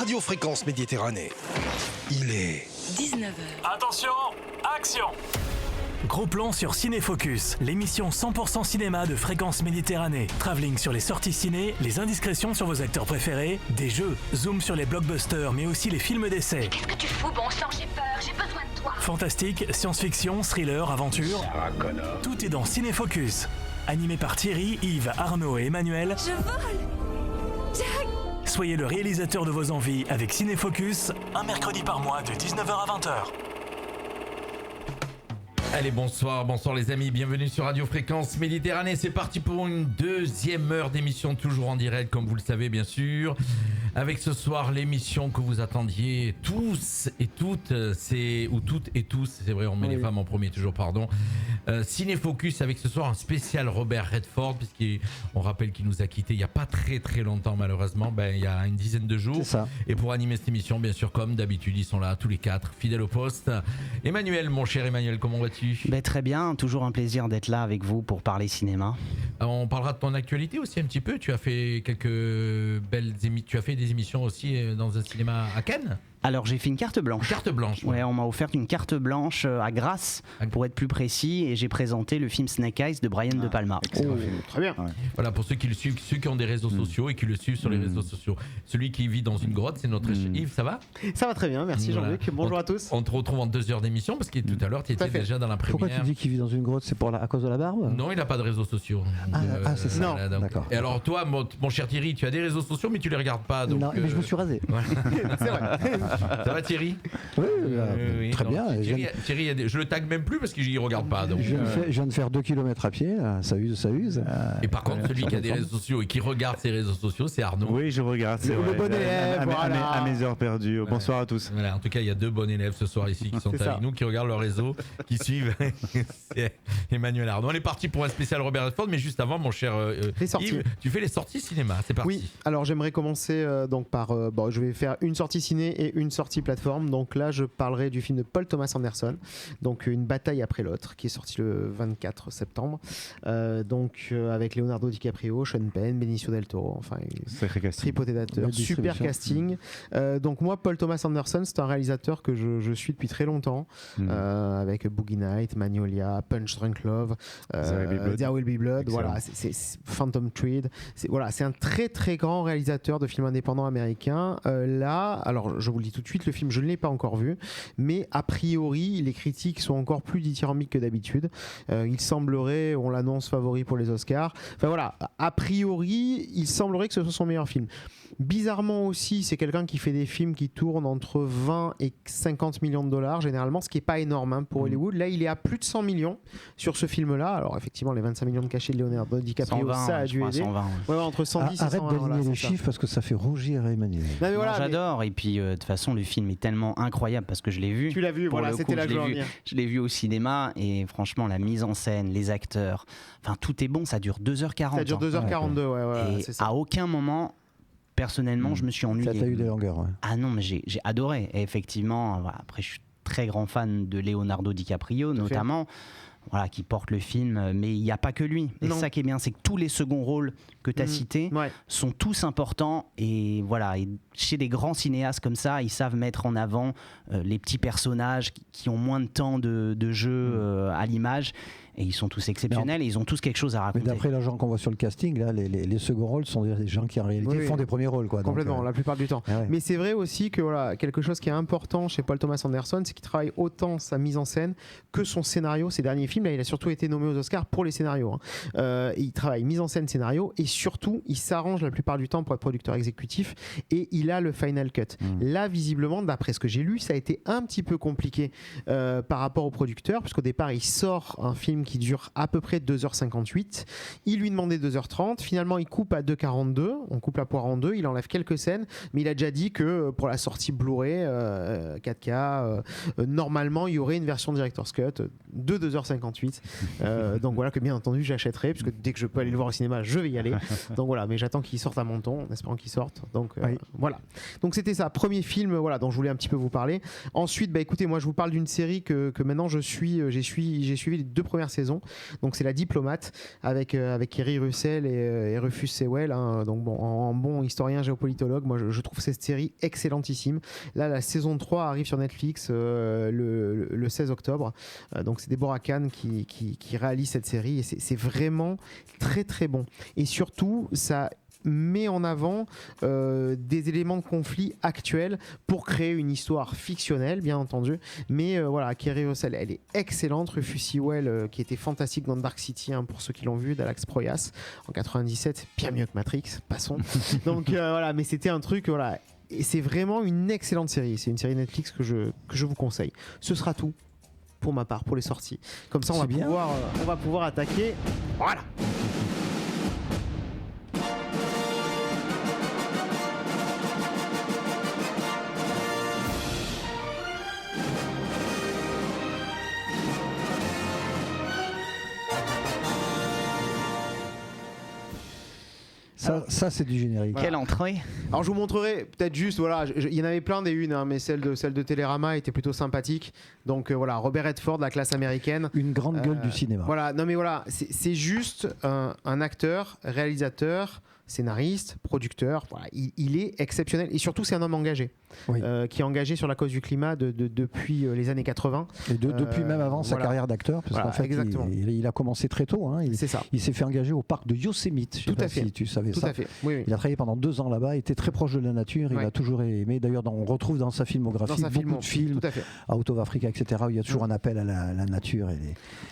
Radio Fréquence Méditerranée. Il est 19h. Attention, action! Gros plan sur Cinéfocus, l'émission 100% cinéma de Fréquence Méditerranée. Travelling sur les sorties ciné, les indiscrétions sur vos acteurs préférés, des jeux, zoom sur les blockbusters mais aussi les films d'essai. Qu'est-ce que tu fous, bon sang, j'ai peur, j'ai besoin de toi. Fantastique, science-fiction, thriller, aventure. Tout est dans Cinéfocus. Animé par Thierry, Yves, Arnaud et Emmanuel. Je vole! Jack! Soyez le réalisateur de vos envies avec Cinéfocus, un mercredi par mois de 19h à 20h. Allez, bonsoir les amis, bienvenue sur Radio Fréquence Méditerranée. C'est parti pour une deuxième heure d'émission, toujours en direct comme vous le savez bien sûr. Avec ce soir l'émission que vous attendiez tous et toutes, ou toutes et tous, c'est vrai on met les femmes en premier toujours, pardon. Cinéfocus avec ce soir un spécial Robert Redford, puisqu'on rappelle qu'il nous a quittés il n'y a pas très longtemps malheureusement, il y a une dizaine de jours. C'est ça. Et pour animer cette émission, bien sûr comme d'habitude, ils sont là tous les quatre, fidèles au poste. Emmanuel, mon cher Emmanuel, comment vas-tu ? Très bien, toujours un plaisir d'être là avec vous pour parler cinéma. On parlera de ton actualité aussi un petit peu. Tu as fait tu as fait des émissions aussi dans un cinéma à Cannes. Alors j'ai fait une carte blanche. Carte blanche. Ouais, on m'a offert une carte blanche à Grasse, pour être plus précis, et j'ai présenté le film Snake Eyes de Brian De Palma. Très bien. Ouais. Voilà, pour ceux qui le suivent, ceux qui ont des réseaux sociaux et qui le suivent sur les réseaux sociaux. Celui qui vit dans une grotte, c'est notre Yves, ça va ? Ça va très bien, merci Voilà. Jean-Luc. Bonjour à tous. On te retrouve en 2 heures d'émission parce que tout à l'heure tu étais déjà dans la première. Pourquoi tu dis qu'il vit dans une grotte ? C'est à cause de la barbe ? Non, il n'a pas de réseaux sociaux. C'est ça. Voilà, donc. D'accord. Et alors toi, mon cher Thierry, tu as des réseaux sociaux mais tu les regardes pas. Donc, Non, mais je me suis rasé. Voilà. C'est vrai. Ça va Thierry ? Oui, très non, bien. Thierry, je le tag même plus parce qu'il ne regarde pas. Donc, Je viens de faire 2 km à pied, là. Ça use. Et par contre, celui qui a des réseaux sociaux et qui regarde ses réseaux sociaux, c'est Arnaud. Oui, je regarde. C'est Le vrai. bon élève, À mes heures perdues. Bonsoir à tous. Voilà, en tout cas, il y a 2 bons élèves ce soir ici qui sont C'est avec ça. nous, qui regardent leur réseau, qui suivent. C'est Emmanuel Arnaud. On est parti pour un spécial Robert Redford, mais juste avant, mon cher Les sorties. Yves, tu fais les sorties cinéma. C'est parti. Oui, alors j'aimerais commencer donc par. Je vais faire une sortie ciné et une sortie plateforme. Donc là, je parlerai du film de Paul Thomas Anderson, donc Une bataille après l'autre, qui est sorti le 24 septembre. Avec Leonardo DiCaprio, Sean Penn, Benicio del Toro, enfin, Sacré casting. tripoté d'acteurs, Belle super distribution. casting. Donc moi, Paul Thomas Anderson, c'est un réalisateur que je suis depuis très longtemps, avec Boogie Nights, Magnolia, Punch Drunk Love, There Will Be Blood, Excellent. voilà, c'est Phantom Thread. C'est un très grand réalisateur de films indépendants américains. Là, alors je vous le dis tout de suite, le film je ne l'ai pas encore vu, mais a priori les critiques sont encore plus dithyrambiques que d'habitude. Il semblerait, on l'annonce favori pour les Oscars. Enfin voilà, a priori il semblerait que ce soit son meilleur film. Bizarrement aussi, c'est quelqu'un qui fait des films qui tournent entre 20 et 50 millions de dollars généralement, ce qui n'est pas énorme pour Hollywood. Là, il est à plus de 100 millions sur ce film-là. Alors effectivement, les 25 millions de cachets de Leonardo DiCaprio, 120, ça a je dû crois, aider. 120. Ouais, entre 110 et 120. Arrête d'aligner voilà, les c'est ça. chiffres parce que ça fait rougir Emmanuel. Non, mais voilà, mais J'adore, et puis de toute façon le film est tellement incroyable parce que je l'ai vu. tu l'as vu, Pour voilà, le c'était coup, là que je voulais en je l'ai vu. venir. Je l'ai vu au cinéma et franchement la mise en scène, les acteurs, enfin tout est bon, ça dure 2h40. Ça dure 2h42, ouais, Et c'est ça. à aucun moment, personnellement, je me suis ennuyé. Ça t'a eu des longueurs, ouais. Ah non, mais j'ai adoré. Et effectivement, voilà, après, je suis très grand fan de Leonardo DiCaprio, notamment, voilà, qui porte le film. Mais il n'y a pas que lui. Et Non. ça qui est bien, c'est que tous les seconds rôles que tu as cités Ouais. sont tous importants. Et voilà, et chez des grands cinéastes comme ça, ils savent mettre en avant les petits personnages qui ont moins de temps de jeu à l'image. Et ils sont tous exceptionnels et ils ont tous quelque chose à Mais raconter. d'après les gens qu'on voit sur le casting, là, les seconds rôles sont des gens qui en réalité Oui, font des premiers rôles. Quoi. Complètement, Donc, la plupart du temps. ouais. Mais c'est vrai aussi que voilà, quelque chose qui est important chez Paul Thomas Anderson, c'est qu'il travaille autant sa mise en scène que son scénario. Ses derniers films, là, il a surtout été nommé aux Oscars pour les scénarios. Il travaille mise en scène, scénario, et surtout, il s'arrange la plupart du temps pour être producteur exécutif, et il a le final cut. Là, visiblement, d'après ce que j'ai lu, ça a été un petit peu compliqué par rapport au producteur, puisqu'au départ, il sort un film qui dure à peu près 2h58. Il lui demandait 2h30. Finalement, il coupe à 2h42. On coupe la poire en deux. Il enlève quelques scènes. Mais il a déjà dit que pour la sortie Blu-ray 4K, normalement, il y aurait une version Director's Cut de 2h58. Donc voilà que bien entendu, j'achèterai. Puisque dès que je peux aller le voir au cinéma, je vais y aller. Donc voilà, mais j'attends qu'il sorte à mon ton, en espérant qu'il sorte. Donc Oui. voilà. Donc c'était ça, premier film dont je voulais un petit peu vous parler. Ensuite, écoutez, moi je vous parle d'une série que maintenant j'ai suivi les 2 premières saisons. Donc c'est La Diplomate avec Kerry Russell et Rufus Sewell. Donc bon, en bon historien géopolitologue, moi je trouve cette série excellentissime. Là, la saison 3 arrive sur Netflix le 16 octobre. Donc c'est Deborah Kahn qui réalise cette série et c'est vraiment très très bon. Et surtout, ça met en avant des éléments de conflit actuels pour créer une histoire fictionnelle, bien entendu. Mais voilà, Kerry Russell, elle est excellente. Rufus Sewell, qui était fantastique dans Dark City, pour ceux qui l'ont vu, d'Alex Proyas en 97, bien mieux que Matrix, passons. Donc voilà, mais c'était un truc, voilà. Et c'est vraiment une excellente série. C'est une série Netflix que je vous conseille. Ce sera tout pour ma part, pour les sorties. Comme ça, on va pouvoir attaquer. Voilà. Ça c'est du générique. Quelle entrée. Alors je vous montrerai peut-être juste, voilà, il y en avait plein des unes, mais celle de Télérama était plutôt sympathique. Donc voilà, Robert Redford, la classe américaine. Une grande gueule du cinéma. Voilà, non mais voilà, c'est juste un acteur, réalisateur, scénariste, producteur. Voilà, il est exceptionnel et surtout c'est un homme engagé, Oui. qui est engagé sur la cause du climat depuis les années 80. Et depuis même avant sa carrière d'acteur, parce qu'en fait il a commencé très tôt. C'est ça. Il s'est fait engager au parc de Yosemite. Je sais pas si tu savais Tout ça. à fait. Oui. Il a travaillé pendant 2 ans là-bas, était très proche de la nature, il a toujours aimé. D'ailleurs, on retrouve dans sa filmographie beaucoup de films, tout à fait. Out of Africa, etc., où il y a toujours un appel à la nature.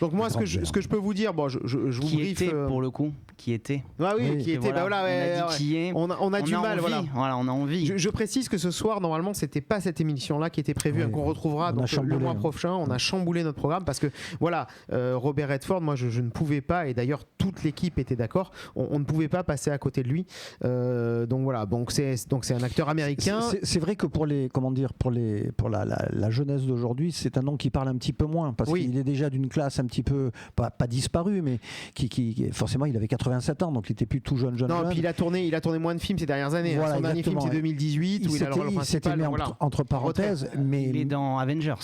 Donc moi, ce que je peux vous dire, bon, je vous Qui briefe. était pour le coup. Qui était. Ah oui, qui était. Voilà, on a dit qui est. On a du mal, envie. Voilà, on a envie. Je précise que ce soir, normalement, c'était pas cette émission-là qui était prévue, qu'on retrouvera donc, le mois prochain. On a chamboulé notre programme parce que, voilà, Robert Redford, moi, je ne pouvais pas, et d'ailleurs, toute l'équipe était d'accord, on ne pouvait pas passer à côté de lui. Donc voilà, donc c'est un acteur américain. C'est vrai que pour la jeunesse d'aujourd'hui, c'est un nom qui parle un petit peu moins parce qu'il est déjà d'une classe un petit peu pas disparu, mais qui forcément il avait 87 ans, donc il était plus tout jeune. Non, puis il a tourné moins de films ces dernières années. Voilà, son dernier film c'est 2018 où il a le rôle principal. Mis entre parenthèses, mais il est dans Avengers.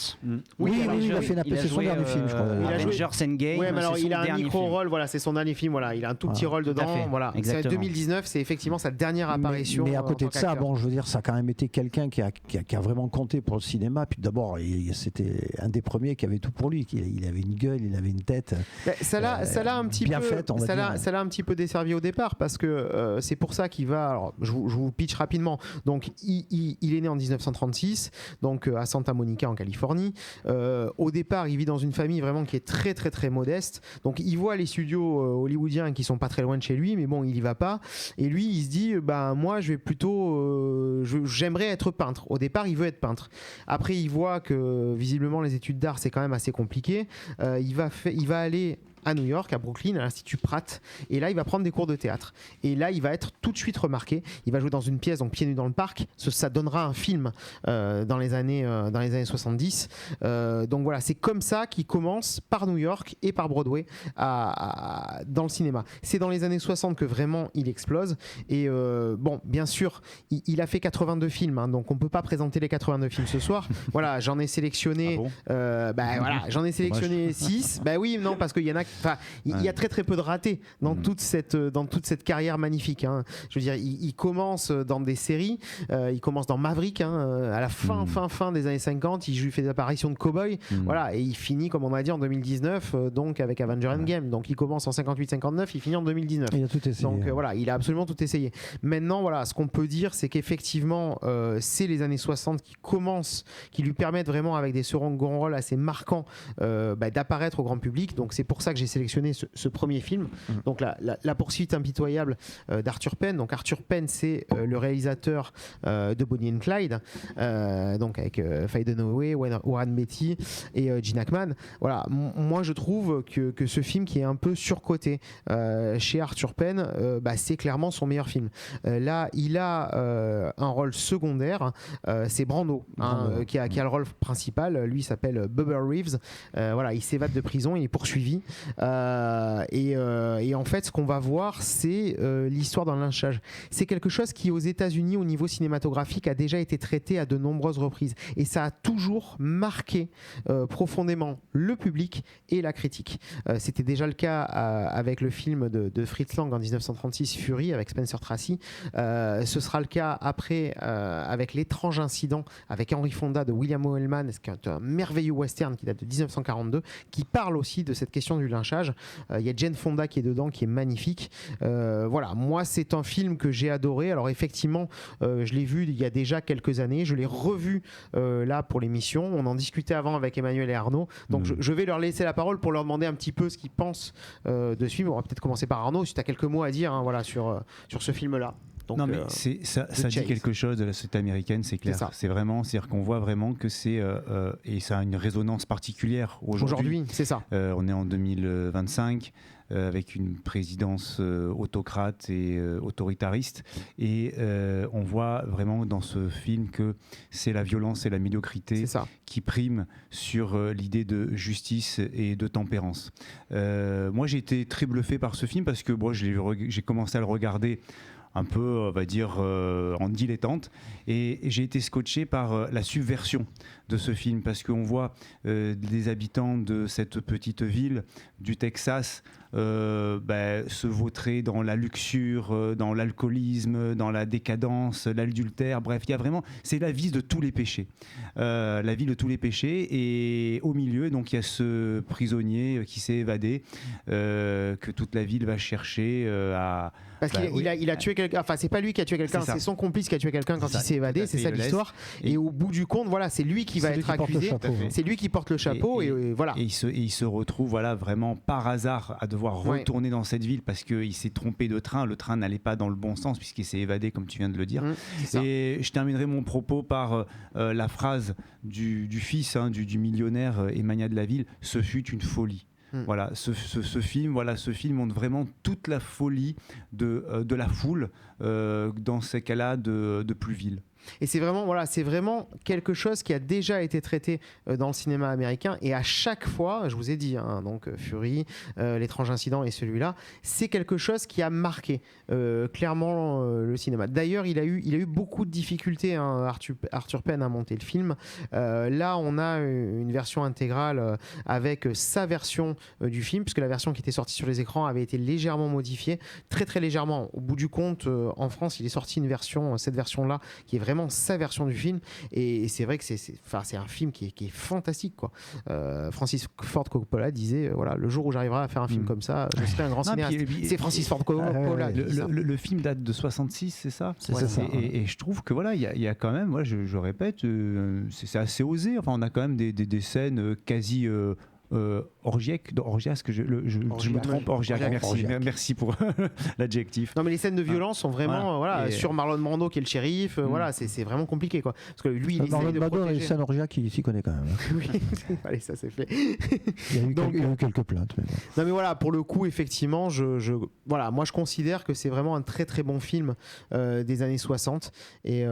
Oui, il a fait c'est son dernier film, je crois. Avengers Endgame. Oui, mais alors il a un micro-rôle, voilà, c'est son dernier film, voilà, il a un tout petit rôle dedans, voilà. C'est 2019, c'est effectivement sa dernière apparition. Mais à côté de ça, bon, je veux dire, ça a quand même été quelqu'un qui a vraiment compté pour le cinéma. Puis d'abord, c'était un des premiers qui avait tout pour lui. Il avait une gueule, il avait une tête. Ça l'a un petit peu desservi au départ parce que c'est pour ça qu'il va. Alors, je vous pitch rapidement. Donc, il est né en 1936, donc à Santa Monica en Californie. Au départ, il vit dans une famille vraiment qui est très très très modeste. Donc, il voit les studios hollywoodiens qui sont pas très loin de chez lui, mais bon, il y va pas. Et lui, il se dit, moi, je vais plutôt, j'aimerais être peintre. Au départ, il veut être peintre. Après, il voit que visiblement les études d'art c'est quand même assez compliqué. Il va aller à New York, à Brooklyn, à l'Institut Pratt, et là il va prendre des cours de théâtre, et là il va être tout de suite remarqué. Il va jouer dans une pièce, donc Pieds nus dans le parc. Ça donnera un film dans les années 70. Donc voilà, c'est comme ça qu'il commence par New York et par Broadway dans le cinéma. C'est dans les années 60 que vraiment il explose, et bon, bien sûr il a fait 82 films, donc on peut pas présenter les 82 films ce soir. Voilà, j'en ai sélectionné j'en ai sélectionné 6. Oui, non, parce qu'il y en a. Il y a très très peu de ratés dans toute cette carrière magnifique. Je veux dire, il commence dans des séries. Il commence dans Maverick à la fin des années 50. Il fait des apparitions de cow-boy. Voilà, et il finit, comme on a dit, en 2019, donc avec Avengers Endgame. Donc il commence en 58-59, il finit en 2019. Il a tout essayé. Donc voilà, il a absolument tout essayé. Maintenant, voilà, ce qu'on peut dire, c'est qu'effectivement, c'est les années 60 qui lui permettent vraiment, avec des seconds rôles assez marquants, d'apparaître au grand public. Donc c'est pour ça que j'ai sélectionné ce premier film, donc la poursuite impitoyable d'Arthur Penn. Donc Arthur Penn, c'est le réalisateur de Bonnie and Clyde, donc avec Faye Dunaway, Warren Beatty et Gene Hackman. Voilà, moi je trouve que ce film qui est un peu surcoté chez Arthur Penn, c'est clairement son meilleur film. Là, il a un rôle secondaire, c'est Brando, qui a le rôle principal. Lui s'appelle Bubba Reeves. Voilà, il s'évade de prison, il est poursuivi. Et en fait, ce qu'on va voir, c'est l'histoire d'un lynchage. C'est quelque chose qui, aux États-Unis, au niveau cinématographique, a déjà été traité à de nombreuses reprises. Et ça a toujours marqué profondément le public et la critique. C'était déjà le cas avec le film de Fritz Lang en 1936, Fury, avec Spencer Tracy. Ce sera le cas après avec L'étrange incident avec Henry Fonda de William Oelman, qui est un merveilleux western qui date de 1942, qui parle aussi de cette question du lynchage. Il y a Jane Fonda qui est dedans, qui est magnifique. Voilà, moi c'est un film que j'ai adoré. Alors effectivement, je l'ai vu il y a déjà quelques années, je l'ai revu là pour l'émission. On en discutait avant avec Emmanuel et Arnaud, donc je vais leur laisser la parole pour leur demander un petit peu ce qu'ils pensent de ce film. On va peut-être commencer par Arnaud, si tu as quelques mots à dire voilà, sur ce film-là. Donc, non mais ça dit quelque chose de la société américaine, c'est clair. C'est-à-dire qu'on voit vraiment que c'est et ça a une résonance particulière aujourd'hui. C'est ça. On est en 2025 avec une présidence autocrate et autoritariste, et on voit vraiment dans ce film que c'est la violence et la médiocrité qui priment sur l'idée de justice et de tempérance. Moi j'ai été très bluffé par ce film parce que j'ai commencé à le regarder un peu, on va dire, en dilettante. Et j'ai été scotché par la subversion de ce film, parce qu'on voit des habitants de cette petite ville du Texas se vautrer dans la luxure, dans l'alcoolisme, dans la décadence, l'adultère. Bref, il y a vraiment, c'est la vie de tous les péchés. La vie de tous les péchés. Et au milieu, donc, il y a ce prisonnier qui s'est évadé, que toute la ville va chercher à... Parce qu'il a tué quelqu'un, enfin c'est pas lui qui a tué quelqu'un, c'est son complice qui a tué quelqu'un quand il s'est évadé, c'est ça l'histoire. Et au bout du compte, voilà, c'est lui qui va être accusé, c'est lui qui porte le chapeau et voilà. Et il se retrouve vraiment par hasard à devoir retourner dans cette ville parce qu'il s'est trompé de train, le train n'allait pas dans le bon sens puisqu'il s'est évadé comme tu viens de le dire. Et je terminerai mon propos par la phrase du fils du millionnaire Emmanuel de la Ville, ce fut une folie. Voilà, ce film montre vraiment toute la folie de la foule dans ces cas-là de Pluville. Et c'est vraiment quelque chose qui a déjà été traité dans le cinéma américain, et à chaque fois, je vous ai dit, donc Fury, L'étrange incident et celui-là, c'est quelque chose qui a marqué clairement le cinéma. D'ailleurs, il a eu beaucoup de difficultés, Arthur Penn, à monter le film. Là, on a une version intégrale avec sa version du film, puisque la version qui était sortie sur les écrans avait été légèrement modifiée, très très légèrement. Au bout du compte, en France, il est sorti cette version-là, qui est vraiment sa version du film, et c'est vrai que c'est un film qui est fantastique, quoi. Francis Ford Coppola disait voilà, le jour où j'arriverai à faire un film comme ça, je serai un grand cinéaste. C'est Francis Ford Coppola. Le film date de 66, c'est ça. Et je trouve que voilà, il y a quand même, moi je répète, c'est assez osé. Enfin, on a quand même des scènes quasi orgiasque, je me trompe, merci pour l'adjectif. Non mais les scènes de violence sont vraiment sur Marlon Brando qui est le shérif, voilà, c'est vraiment compliqué, quoi, parce que lui il Marlon essaye de Brando, protéger. les scènes orgiaques, il s'y connaît quand même. Oui, allez, ça c'est fait. Il y a eu quelques plaintes. Mais bon. Non mais voilà, pour le coup, effectivement, voilà, moi je considère que c'est vraiment un très très bon film des années 60, et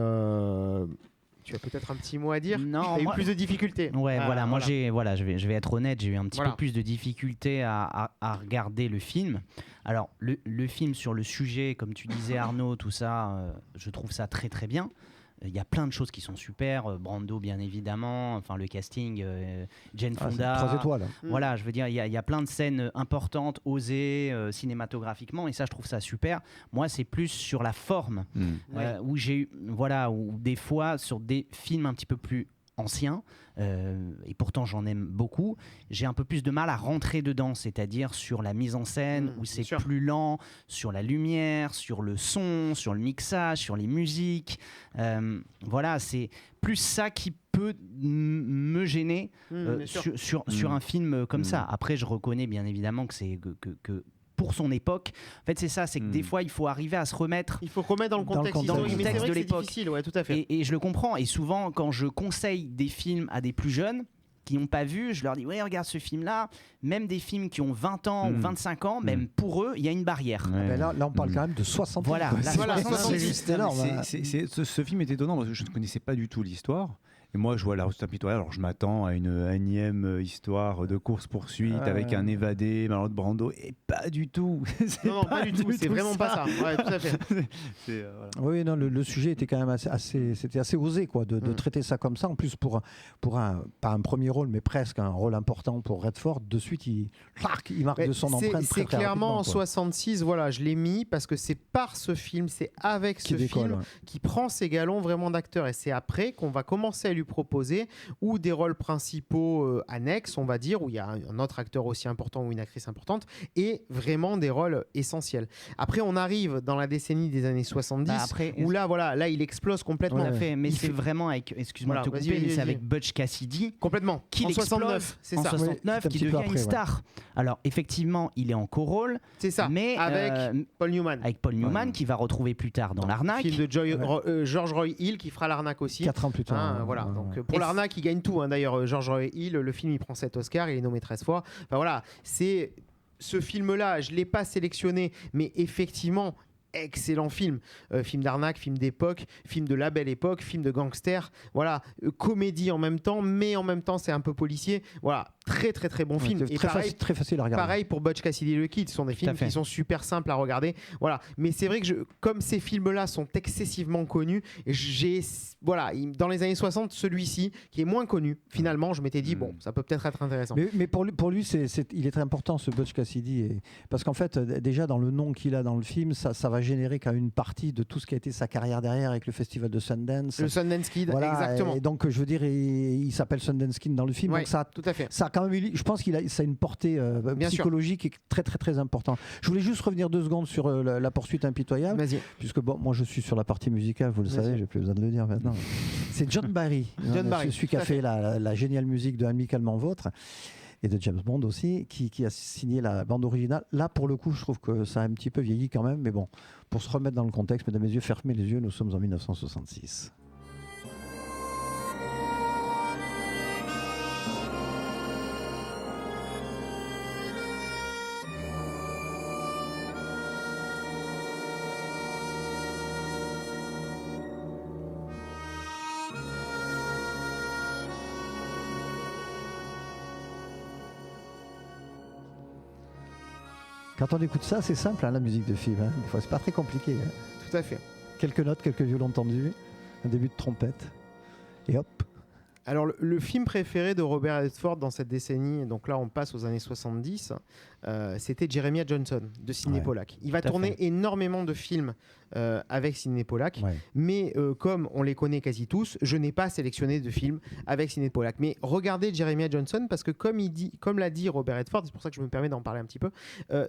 tu as peut-être un petit mot à dire? Non, eu plus de difficultés. Ouais, moi je vais être honnête, j'ai eu un petit peu plus de difficultés à regarder le film. Alors le film sur le sujet, comme tu disais Arnaud, tout ça, je trouve ça très très bien. Il y a plein de choses qui sont super, Brando bien évidemment, enfin le casting, Jane Fonda, 3 étoiles. Voilà, je veux dire, il y a plein de scènes importantes, osées cinématographiquement, et ça je trouve ça super. Moi c'est plus sur la forme, où j'ai eu, où des fois sur des films un petit peu plus anciens, et pourtant j'en aime beaucoup, j'ai un peu plus de mal à rentrer dedans, c'est-à-dire sur la mise en scène, où c'est plus lent, sur la lumière, sur le son, sur le mixage, sur les musiques. Voilà, c'est plus ça qui peut me gêner sur un film comme ça. Après, je reconnais bien évidemment que c'est que pour son époque, en fait c'est ça, c'est que des fois il faut arriver à se remettre. Il faut remettre dans le contexte de l'époque. Difficile, ouais, tout à fait. Et je le comprends. Et souvent, quand je conseille des films à des plus jeunes qui n'ont pas vu, je leur dis ouais, regarde ce film-là. Même des films qui ont 20 ans ou 25 ans, même pour eux, il y a une barrière. Ouais. Là, on parle quand même de 60 ans. Voilà, c'est juste énorme. Ce film est étonnant parce que je ne connaissais pas du tout l'histoire. Et moi, je vois La Route impitoyable, alors je m'attends à une énième histoire de course-poursuite avec un évadé, Marlon Brando, et pas du tout. Non, pas du tout, c'est vraiment pas ça. Ouais, tout à fait. Voilà. Oui, non, le sujet était quand même c'était assez osé, quoi, de traiter ça comme ça. En plus, pour pas un premier rôle, mais presque un rôle important pour Redford, de suite, il marque de son empreinte. C'est clairement en 66, voilà, je l'ai mis parce que c'est par ce film, c'est avec ce film qui prend ses galons vraiment d'acteur. Et c'est après qu'on va commencer à lui proposer ou des rôles principaux annexes, on va dire, où il y a un autre acteur aussi important ou une actrice importante, et vraiment des rôles essentiels. Après, on arrive dans la décennie des années 70, où là, il explose complètement. Mais c'est vraiment avec, excuse-moi de te couper, mais c'est avec Butch Cassidy. Complètement. Qui en 69, c'est ça. 69, qui devient une star. Alors, effectivement, il est en co-rôle. C'est ça. Mais avec Paul Newman. Avec Paul Newman, qui va retrouver plus tard dans L'Arnaque. Film de George Roy Hill, qui fera L'Arnaque aussi. 4 ans plus tard. Voilà. Donc, pour L'Arnaque, il gagne tout. D'ailleurs, George Roy Hill, le film, il prend 7 Oscars, il est nommé 13 fois. Enfin voilà, c'est ce film-là, je ne l'ai pas sélectionné, mais effectivement, excellent film. Film d'arnaque, film d'époque, film de la belle époque, film de gangster. Voilà, comédie en même temps, mais en même temps, c'est un peu policier. Voilà, très très très bon film. Et très facile à regarder. Pareil pour Butch Cassidy et le Kid, ce sont des films qui sont super simples à regarder. Voilà, mais c'est vrai que comme ces films-là sont excessivement connus, dans les années 60, celui-ci qui est moins connu. Finalement, je m'étais dit bon, ça peut peut-être être intéressant. Mais pour lui, il est très important ce Butch Cassidy, parce qu'en fait, déjà dans le nom qu'il a dans le film, ça va générer quand même une partie de tout ce qui a été sa carrière derrière avec le festival de Sundance. Le Sundance Kid, exactement. Et donc, je veux dire, il s'appelle Sundance Kid dans le film. Donc tout à fait. Ça a quand même, je pense ça a une portée psychologique très très très importante. Je voulais juste revenir 2 secondes sur la poursuite impitoyable. Vas-y. Puisque moi je suis sur la partie musicale, vous le savez, j'ai plus besoin de le dire maintenant. C'est John Barry. Celui qui a fait la géniale musique de Amicalement Vôtre. Et de James Bond aussi, qui a signé la bande originale. Là, pour le coup, je trouve que ça a un petit peu vieilli quand même. Mais bon, pour se remettre dans le contexte, mesdames et messieurs, fermez les yeux, nous sommes en 1966. Quand on écoute ça, c'est simple, la musique de film. Des fois, c'est pas très compliqué. Tout à fait. Quelques notes, quelques violons tendus, un début de trompette, et hop. Alors, le film préféré de Robert Redford dans cette décennie, donc là on passe aux années 70, c'était Jeremiah Johnson de Sidney Pollack. Il va tourner énormément de films avec Sidney Pollack, mais comme on les connaît quasi tous, je n'ai pas sélectionné de films avec Sidney Pollack. Mais regardez Jeremiah Johnson, parce que comme l'a dit Robert Redford, c'est pour ça que je me permets d'en parler un petit peu,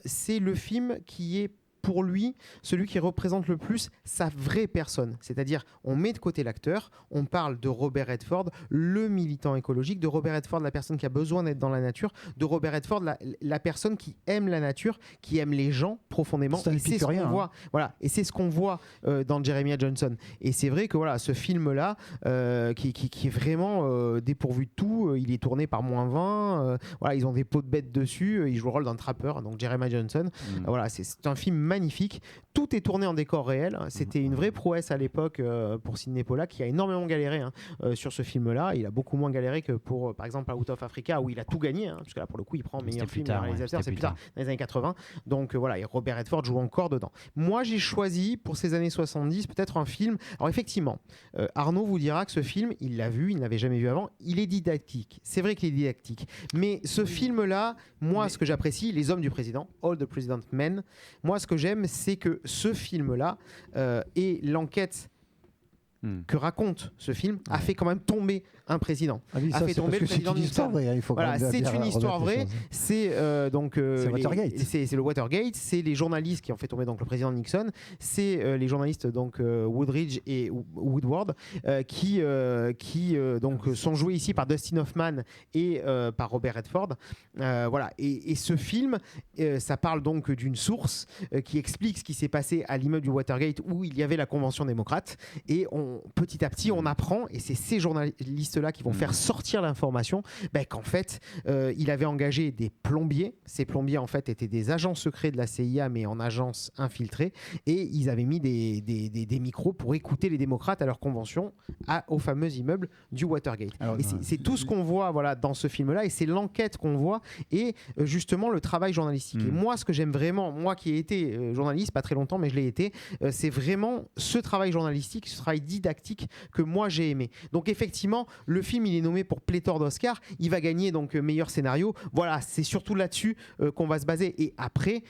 c'est le film qui est pour lui, celui qui représente le plus sa vraie personne. C'est-à-dire, on met de côté l'acteur, on parle de Robert Redford, le militant écologique, de Robert Redford, la personne qui a besoin d'être dans la nature, de Robert Redford, la personne qui aime la nature, qui aime les gens profondément. Et c'est ce qu'on voit. Voilà. Et c'est ce qu'on voit dans Jeremiah Johnson. Et c'est vrai que voilà, ce film-là, qui est vraiment dépourvu de tout, il est tourné par -20. Voilà, ils ont des peaux de bêtes dessus. Il joue le rôle d'un trappeur, donc Jeremiah Johnson. Voilà, c'est un film magnifique. Tout est tourné en décor réel. C'était une vraie prouesse à l'époque pour Sidney Pollack, qui a énormément galéré sur ce film-là. Il a beaucoup moins galéré que pour, par exemple, Out of Africa, où il a tout gagné, parce que là, pour le coup, il prend meilleur film et réalisateur. C'est plus tard, dans les années 80. Donc voilà, et Robert Redford joue encore dedans. Moi, j'ai choisi pour ces années 70 peut-être un film. Alors effectivement, Arnaud vous dira que ce film, il l'a vu, il ne l'avait jamais vu avant. Il est didactique. C'est vrai qu'il est didactique. Mais ce film-là, moi, ce que j'apprécie, Les Hommes du Président, All the President's Men, moi, ce que j'aime, c'est que ce film-là et l'enquête que raconte ce film a fait quand même tomber un président. A fait tomber le président Nixon. Voilà, c'est une histoire vraie. C'est le Watergate. C'est les journalistes qui ont fait tomber donc le président Nixon. C'est les journalistes donc Woodridge et Woodward qui donc sont joués ici par Dustin Hoffman et par Robert Redford. Voilà. Et ce film, ça parle donc d'une source qui explique ce qui s'est passé à l'immeuble du Watergate où il y avait la convention démocrate, et on petit à petit, on apprend, et c'est ces journalistes-là qui vont faire sortir l'information, qu'en fait, il avait engagé des plombiers. Ces plombiers, en fait, étaient des agents secrets de la CIA, mais en agence infiltrée, et ils avaient mis des micros pour écouter les démocrates à leur convention au fameux immeuble du Watergate. Alors, et c'est tout ce qu'on voit dans ce film-là, et c'est l'enquête qu'on voit, et justement le travail journalistique. Et moi, ce que j'aime vraiment, moi qui ai été journaliste, pas très longtemps, mais je l'ai été, c'est vraiment ce travail journalistique, ce travail didactique que moi j'ai aimé. Donc effectivement, le film, il est nommé pour pléthore d'Oscars, il va gagner donc meilleur scénario. Voilà, c'est surtout là-dessus qu'on va se baser. Et après,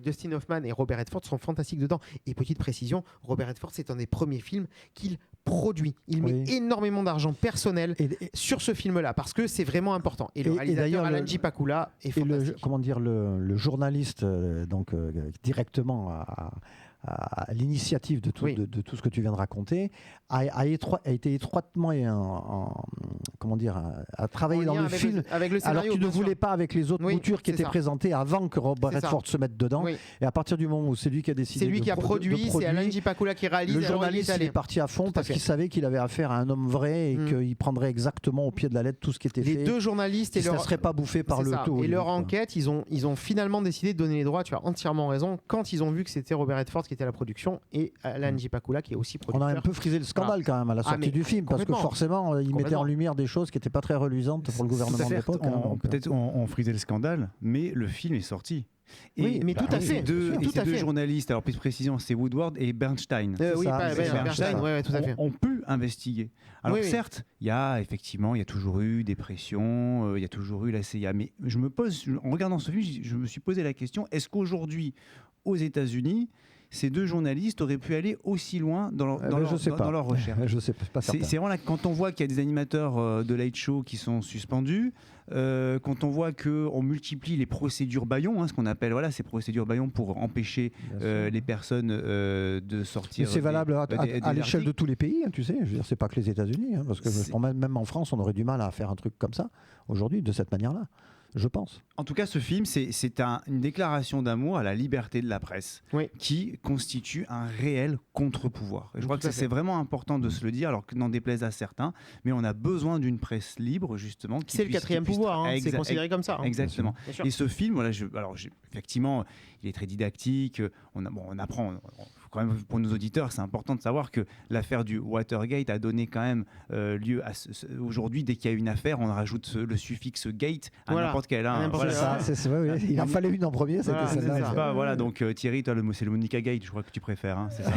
Dustin Hoffman et Robert Redford sont fantastiques dedans. Et petite précision, Robert Redford, c'est un des premiers films qu'il produit. Il met énormément d'argent personnel sur ce film-là parce que c'est vraiment important. Et le réalisateur Alan J. Pakula est fantastique. Le journaliste directement à l'initiative de tout ce que tu viens de raconter, a été étroitement a travaillé dans le film, avec le scénario, alors qu'il ne voulait pas avec les autres moutures qui étaient présentées avant que Robert Redford se mette dedans. Et à partir du moment où c'est lui qui a décidé, c'est lui qui a produit, c'est Alan J. Pakula qui réalise. Le journaliste est parti à fond parce qu'il savait qu'il avait affaire à un homme vrai et qu'il prendrait exactement au pied de la lettre tout ce qui était fait. Les deux journalistes ça ne serait pas bouffé par le taux. Et leur enquête, ils ont finalement décidé de donner les droits. Tu as entièrement raison. Quand ils ont vu que c'était Robert Redford qui était à la production et Alan J. Pakula qui est aussi producteur. On a un peu frisé le scandale quand même à la sortie du film parce que forcément il mettait en lumière des choses qui n'étaient pas très reluisantes pour le gouvernement de l'époque. Peut-être on frisait le scandale, mais le film est sorti. Et mais tout à fait. Deux journalistes, alors plus précisément, c'est Woodward et Bernstein. Bernstein, tout à fait. On peut investiguer. Alors certes, il y a toujours eu des pressions, il y a toujours eu la CIA, mais en regardant ce film, je me suis posé la question, est-ce qu'aujourd'hui, aux États-Unis, ces deux journalistes auraient pu aller aussi loin dans leur recherche. Je sais pas. C'est vraiment là, quand on voit qu'il y a des animateurs de Late Show qui sont suspendus, quand on voit qu'on multiplie les procédures bâillons, ce qu'on appelle ces procédures bâillons pour empêcher les personnes de sortir. Mais c'est valable à l'échelle de tous les pays, tu sais. Je veux dire, c'est pas que les États-Unis, parce que même en France, on aurait du mal à faire un truc comme ça aujourd'hui, de cette manière-là. Je pense. En tout cas, ce film, c'est une déclaration d'amour à la liberté de la presse qui constitue un réel contre-pouvoir. Et je crois que c'est vraiment important de se le dire, alors que n'en déplaise à certains, mais on a besoin d'une presse libre, justement. C'est le quatrième pouvoir, c'est considéré comme ça. Exactement. Et ce film, effectivement, il est très didactique. On apprend. Quand même, pour nos auditeurs, c'est important de savoir que l'affaire du Watergate a donné quand même lieu à aujourd'hui, dès qu'il y a une affaire, on rajoute le suffixe gate à n'importe quel. Il en fallait une en premier, c'était celle-là. Voilà, donc Thierry, toi, c'est le Monica Gate, je crois que tu préfères, c'est ça.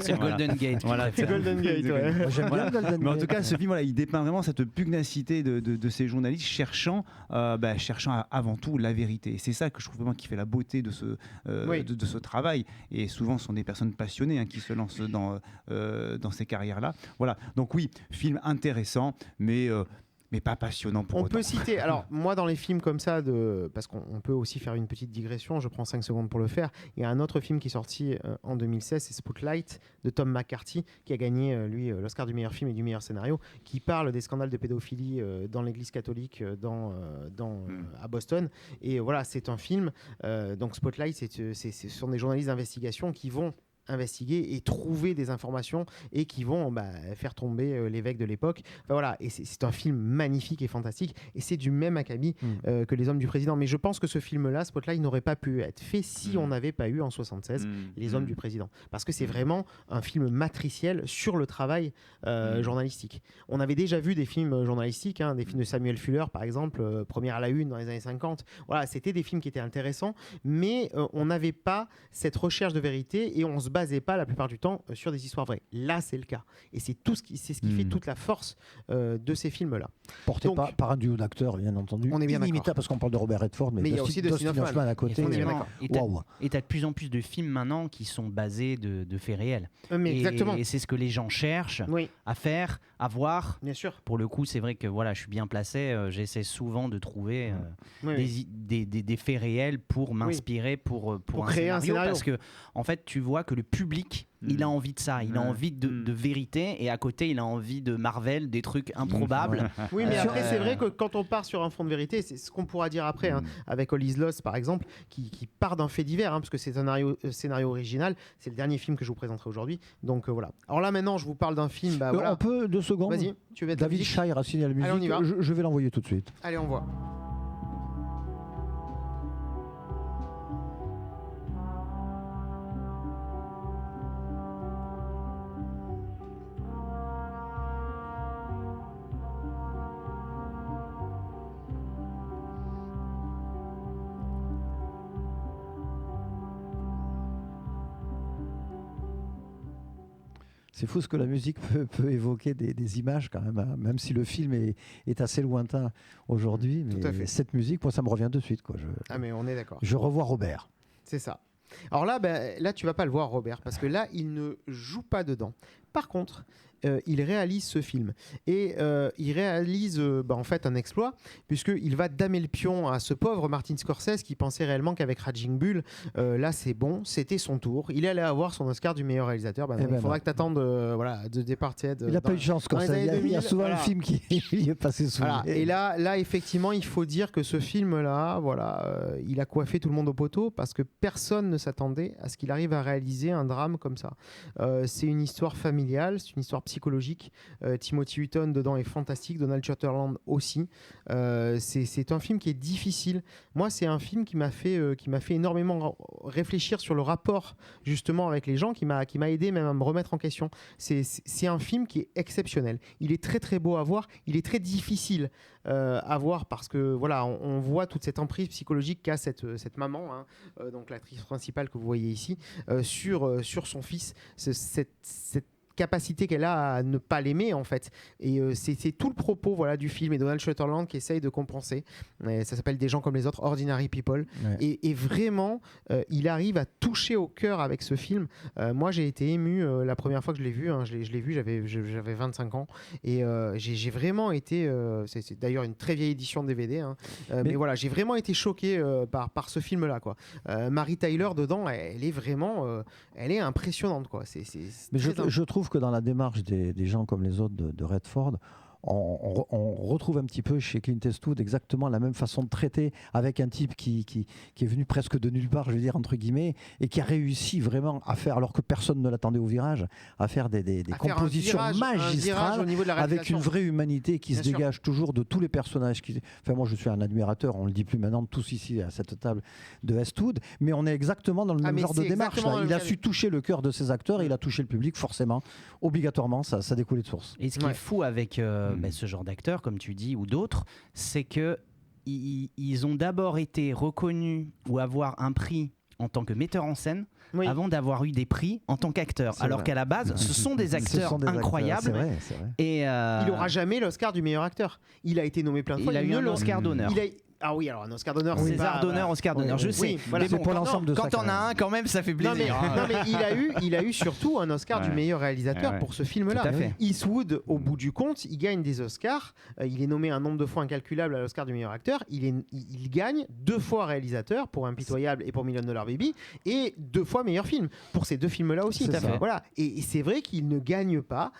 C'est le Golden Gate. Voilà, c'est Golden Gate. J'aime bien Golden Gate. Mais en tout cas, ce film, il dépeint vraiment cette pugnacité de ces journalistes cherchant avant tout la vérité. Et c'est ça que je trouve vraiment qui fait la beauté de ce travail. Et souvent, ce sont des personnes passionnés qui se lancent dans ces carrières-là. Voilà. Donc oui, film intéressant, mais pas passionnant pour autant. On peut citer, alors moi dans les films comme ça, parce qu'on peut aussi faire une petite digression, je prends 5 secondes pour le faire, il y a un autre film qui est sorti en 2016, c'est Spotlight de Tom McCarthy, qui a gagné l'Oscar du meilleur film et du meilleur scénario, qui parle des scandales de pédophilie dans l'église catholique à Boston. Et voilà, c'est un film, donc Spotlight, ce sont des journalistes d'investigation qui vont investiguer et trouver des informations et qui vont faire tomber l'évêque de l'époque. Enfin, voilà, et c'est un film magnifique et fantastique et c'est du même acabit que Les Hommes du Président. Mais je pense que ce film-là, Spotlight, n'aurait pas pu être fait si on n'avait pas eu en 76 Les Hommes du Président. Parce que c'est vraiment un film matriciel sur le travail journalistique. On avait déjà vu des films journalistiques, des films de Samuel Fuller par exemple, Première à la Une dans les années 50. Voilà, c'était des films qui étaient intéressants, mais on n'avait pas cette recherche de vérité et on se basait pas la plupart du temps sur des histoires vraies. Là, c'est le cas. Et c'est ce qui fait toute la force de ces films-là. Porté par un duo d'acteurs, bien entendu. On est bien inimitable parce qu'on parle de Robert Redford, mais il y a aussi Dustin Hoffman à côté. Et tu as de plus en plus de films maintenant qui sont basés de faits réels. Exactement. Et c'est ce que les gens cherchent à faire, à voir. Bien sûr. Pour le coup, c'est vrai que je suis bien placé. J'essaie souvent de trouver des faits réels pour m'inspirer pour un créer scénario. un scénario. Parce que, en fait, tu vois que le public Il a envie de ça, il a envie de vérité, et à côté il a envie de Marvel, des trucs improbables. Oui, mais après c'est vrai que quand on part sur un fond de vérité, c'est ce qu'on pourra dire après, avec All Is Lost par exemple, qui part d'un fait divers, parce que c'est un scénario original, c'est le dernier film que je vous présenterai aujourd'hui, donc voilà. Alors là maintenant je vous parle d'un film, voilà. On peut 2 secondes. Vas-y, tu veux David Shire a signé la musique. Allez, on y va. Je vais l'envoyer tout de suite. Allez, on voit. C'est fou ce que la musique peut évoquer des images quand même, hein, même si le film est assez lointain aujourd'hui. Mais cette musique, moi, ça me revient de suite, quoi. Ah mais on est d'accord. Je revois Robert. C'est ça. Alors là, là, tu vas pas le voir, Robert, parce que là, il ne joue pas dedans. Par contre, il réalise ce film. Et il réalise en fait un exploit, puisqu'il va damer le pion à ce pauvre Martin Scorsese qui pensait réellement qu'avec Raging Bull, là c'est bon, c'était son tour. Il allait avoir son Oscar du meilleur réalisateur. Il faudra que tu attendes de Departed. Il n'a pas eu de chance, Scorsese. Il y a souvent un film qui est passé sous le nez. Et là, effectivement, il faut dire que ce film-là, il a coiffé tout le monde au poteau, parce que personne ne s'attendait à ce qu'il arrive à réaliser un drame comme ça. C'est une histoire familiale, c'est une histoire psychologique. Timothy Hutton dedans est fantastique, Donald Sutherland aussi. C'est un film qui est difficile. Moi, c'est un film qui m'a fait énormément réfléchir sur le rapport justement avec les gens, qui m'a aidé même à me remettre en question. C'est un film qui est exceptionnel. Il est très très beau à voir. Il est très difficile à voir, parce que voilà, on voit toute cette emprise psychologique qu'a cette maman, donc l'actrice principale que vous voyez ici, sur son fils. Cette capacité qu'elle a à ne pas l'aimer en fait, et c'est tout le propos du film, et Donald Sutherland qui essaye de compenser. Ça s'appelle Des gens comme les autres, Ordinary People, et vraiment il arrive à toucher au cœur avec ce film. Moi j'ai été ému la première fois que je l'ai vu, je l'ai vu, j'avais 25 ans, et j'ai vraiment été c'est d'ailleurs une très vieille édition de DVD, mais voilà, j'ai vraiment été choqué par ce film là, quoi. Mary Tyler dedans, elle est vraiment elle est impressionnante, quoi. Mais je trouve que dans la démarche des gens comme les autres de Redford, on retrouve un petit peu chez Clint Eastwood exactement la même façon de traiter, avec un type qui est venu presque de nulle part, je veux dire entre guillemets, et qui a réussi vraiment à faire, alors que personne ne l'attendait au virage, à faire des compositions magistrales, avec une vraie humanité qui se dégage toujours de tous les personnages. Enfin, moi je suis un admirateur, on le dit plus maintenant tous ici à cette table, de Eastwood, mais on est exactement dans le même genre de démarche là. Il a su toucher le cœur de ses acteurs, et il a touché le public forcément, obligatoirement, ça découlait de source. Et ce qui est fou avec ce genre d'acteurs, comme tu dis, ou d'autres, c'est que ils ont d'abord été reconnus ou avoir un prix en tant que metteur en scène, avant d'avoir eu des prix en tant qu'acteur. Alors qu'à la base, ce sont des acteurs incroyables. C'est vrai. Et il n'aura jamais l'Oscar du meilleur acteur. Il a été nommé plein de fois. Il a eu un Oscar d'honneur. Ah oui, alors un Oscar d'honneur, c'est César d'honneur, Oscar d'honneur, je sais. Voilà, mais bon, pour l'ensemble de ça, quand on a un, quand même, ça fait plaisir. Non mais il a eu surtout un Oscar du meilleur réalisateur pour ce film-là. Eastwood, au bout du compte, il gagne des Oscars. Il est nommé un nombre de fois incalculable à l'Oscar du meilleur acteur. Il gagne 2 fois réalisateur pour Impitoyable et pour $1 Million Baby, et 2 fois meilleur film pour ces 2 films-là aussi. Voilà. Et c'est vrai qu'il ne gagne pas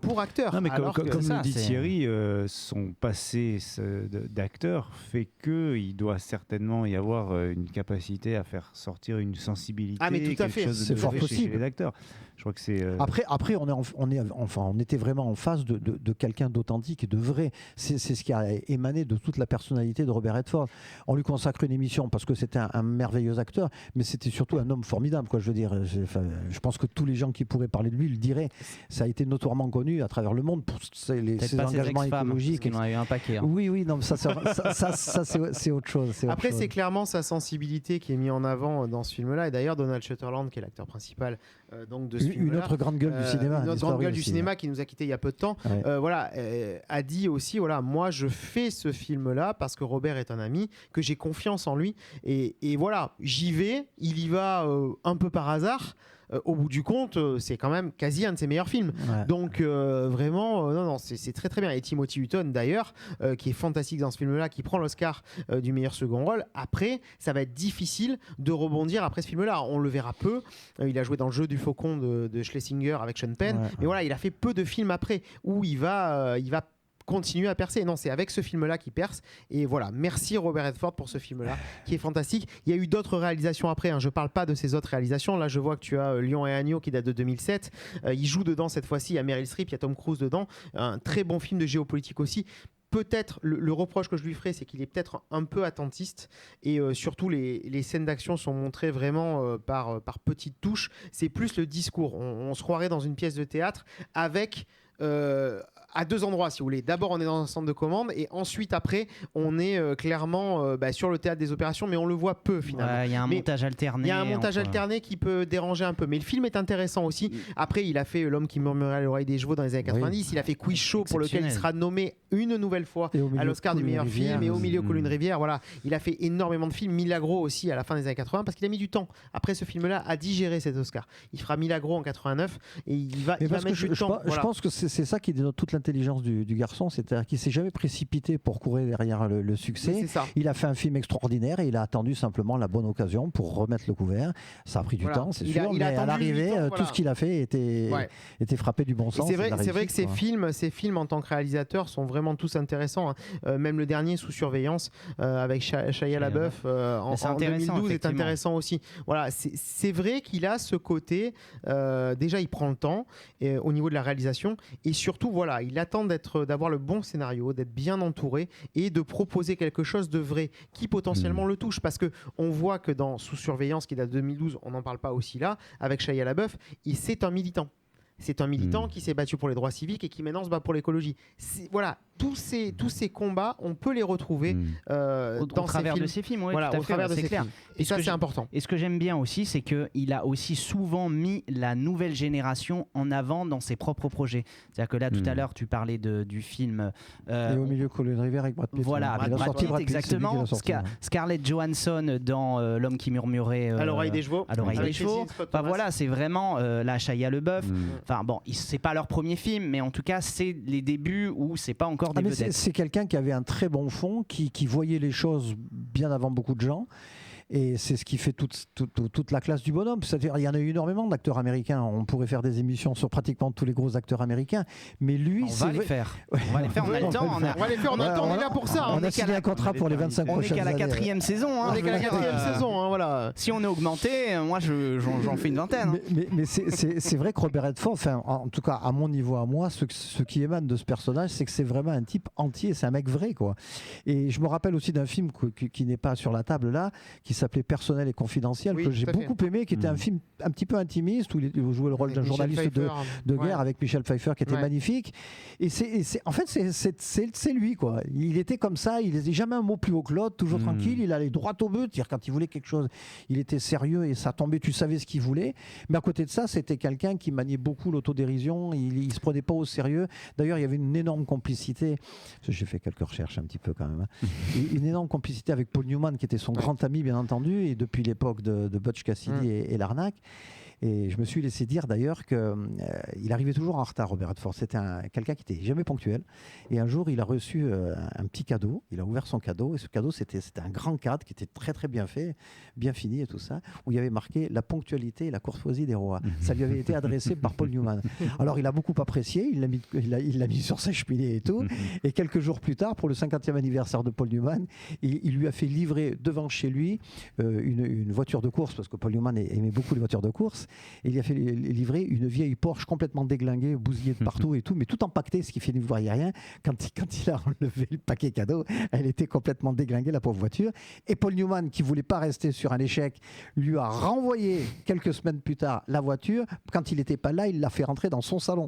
pour acteur. Non, mais comme le dit Thierry, son passé d'acteur fait qu'il doit certainement y avoir une capacité à faire sortir une sensibilité, quelque chose de fort possible chez les acteurs. Je crois que c'est après on était vraiment en face de quelqu'un d'authentique et de vrai. C'est ce qui a émané de toute la personnalité de Robert Redford. On lui consacre une émission parce que c'était un merveilleux acteur, mais c'était surtout un homme formidable, quoi. Je veux dire, je pense que tous les gens qui pourraient parler de lui le diraient. Ça a été notoirement connu à travers le monde pour ses engagements écologiques. Il en a eu un paquet. Oui, non, ça c'est autre chose. Après, c'est clairement sa sensibilité qui est mise en avant dans ce film-là. Et d'ailleurs, Donald Sutherland, qui est l'acteur principal donc de ce film-là, une autre grande gueule du cinéma, une autre grande gueule du cinéma qui nous a quittés il y a peu de temps, a dit aussi, moi je fais ce film-là parce que Robert est un ami, que j'ai confiance en lui, et voilà, j'y vais. Il y va un peu par hasard. au bout du compte, c'est quand même quasi un de ses meilleurs films. Ouais. Donc vraiment, non, c'est très très bien. Et Timothy Hutton d'ailleurs, qui est fantastique dans ce film-là, qui prend l'Oscar du meilleur second rôle. Après, ça va être difficile de rebondir après ce film-là. On le verra peu. Il a joué dans Le Jeu du Faucon de Schlesinger avec Sean Penn. Mais voilà, il a fait peu de films après où il va continuer à percer. Non, c'est avec ce film-là qu'il perce. Et voilà, merci Robert Redford pour ce film-là qui est fantastique. Il y a eu d'autres réalisations après. Je parle pas de ces autres réalisations. Là, je vois que tu as Lion et Agneau qui date de 2007. Il joue dedans cette fois-ci. Il y a Meryl Streep, il y a Tom Cruise dedans. Un très bon film de géopolitique aussi. Peut-être le reproche que je lui ferai, c'est qu'il est peut-être un peu attentiste et surtout les scènes d'action sont montrées vraiment par petites touches. C'est plus le discours. On se croirait dans une pièce de théâtre avec à deux endroits, si vous voulez. D'abord, on est dans un centre de commande et ensuite, après, on est clairement sur le théâtre des opérations, mais on le voit peu finalement. Il y a un montage alterné. Il y a un montage alterné qui peut déranger un peu, mais le film est intéressant aussi. Après, il a fait L'homme qui murmurait à l'oreille des chevaux dans les années 90. Il a fait Quiz Show pour lequel il sera nommé une nouvelle fois à l'Oscar du meilleur film et Au milieu coule une rivière. Voilà, il a fait énormément de films. Milagro aussi à la fin des années 80 parce qu'il a mis du temps après ce film-là à digérer cet Oscar. Il fera Milagro en 89 et il va mettre du temps. Je pense que c'est ça qui dénote toute l'intelligence du garçon, c'est-à-dire qu'il s'est jamais précipité pour courir derrière le succès. Il a fait un film extraordinaire et il a attendu simplement la bonne occasion pour remettre le couvert. Ça a pris du temps, c'est sûr, mais à l'arrivée, tout ce qu'il a fait était frappé du bon sens. C'est vrai que ces films en tant que réalisateur sont vraiment tous intéressants. Même le dernier, Sous surveillance, avec Shia LaBeouf en 2012 est intéressant aussi. Voilà, c'est vrai qu'il a ce côté. Déjà, il prend le temps au niveau de la réalisation et surtout, voilà, il attend d'avoir le bon scénario, d'être bien entouré et de proposer quelque chose de vrai qui potentiellement le touche. Parce qu'on voit que dans Sous surveillance, qui date de 2012, on n'en parle pas aussi là, avec Shia LaBeouf, c'est un militant. C'est un militant qui s'est battu pour les droits civiques et qui maintenant se bat pour l'écologie. Voilà, tous ces combats, on peut les retrouver au travers de ces films. Voilà, au travers de ces films. Et ça, c'est important. Et ce que j'aime bien aussi, c'est qu'il a aussi souvent mis la nouvelle génération en avant dans ses propres projets. C'est-à-dire que là, tout à l'heure, tu parlais du film... et Au milieu coule une rivière avec Brad Pitt. Voilà, avec Brad Pitt, exactement. Scarlett Johansson dans L'homme qui murmurait à l'oreille des chevaux. Enfin voilà, c'est vraiment la Shia LaBeouf. Enfin bon, c'est pas leur premier film, mais en tout cas, c'est les débuts où c'est pas encore des vedettes. C'est quelqu'un qui avait un très bon fond, qui voyait les choses bien avant beaucoup de gens. Et c'est ce qui fait toute la classe du bonhomme. C'est-à-dire, il y en a eu énormément d'acteurs américains. On pourrait faire des émissions sur pratiquement tous les gros acteurs américains. Mais lui, on va les faire. On va les faire, on a le temps. On va les faire, on est là pour ça. On a signé un contrat pour les 25 prochaines années. On est qu'à la 4e saison. On est qu'à la 4e saison, voilà. Si on est augmenté, moi, j'en fais une vingtaine. Mais c'est vrai que Robert Redford, enfin, en tout cas, à mon niveau, à moi, ce qui émane de ce personnage, c'est que c'est vraiment un type entier. C'est un mec vrai, quoi. Et je me rappelle aussi d'un film qui n'est pas sur la table là, qui s'appelait Personnel et confidentiel, que j'ai beaucoup aimé, qui était un film un petit peu intimiste où il jouait le rôle d'un journaliste de guerre avec Michel Pfeiffer, qui était magnifique. Et en fait, c'est lui, quoi. Il était comme ça, il n'était jamais un mot plus haut que l'autre, toujours tranquille, il allait droit au but, c'est-à-dire quand il voulait quelque chose, il était sérieux et ça tombait, tu savais ce qu'il voulait. Mais à côté de ça, c'était quelqu'un qui maniait beaucoup l'autodérision, il se prenait pas au sérieux. D'ailleurs, il y avait une énorme complicité, j'ai fait quelques recherches un petit peu quand même, une énorme complicité avec Paul Newman, qui était son grand ami, bien entendu, et depuis l'époque de Butch Cassidy et l'arnaque. Et je me suis laissé dire d'ailleurs qu'il arrivait toujours en retard, Robert Redford. C'était quelqu'un qui n'était jamais ponctuel. Et un jour, il a reçu un petit cadeau. Il a ouvert son cadeau. Et ce cadeau, c'était un grand cadre qui était très très bien fait, bien fini et tout ça, où il y avait marqué la ponctualité et la courtoisie des rois. Ça lui avait été adressé par Paul Newman. Alors, il a beaucoup apprécié. Il l'a mis sur sa cheminée et tout. Et quelques jours plus tard, pour le 50e anniversaire de Paul Newman, il lui a fait livrer devant chez lui une voiture de course, parce que Paul Newman aimait beaucoup les voitures de course. Et il a fait livrer une vieille Porsche complètement déglinguée, bousillée de partout et tout, mais tout empaquetée, ce qui fait ne voyait rien. Quand il a enlevé le paquet cadeau, elle était complètement déglinguée, la pauvre voiture. Et Paul Newman, qui voulait pas rester sur un échec, lui a renvoyé quelques semaines plus tard la voiture. Quand il n'était pas là, il l'a fait rentrer dans son salon.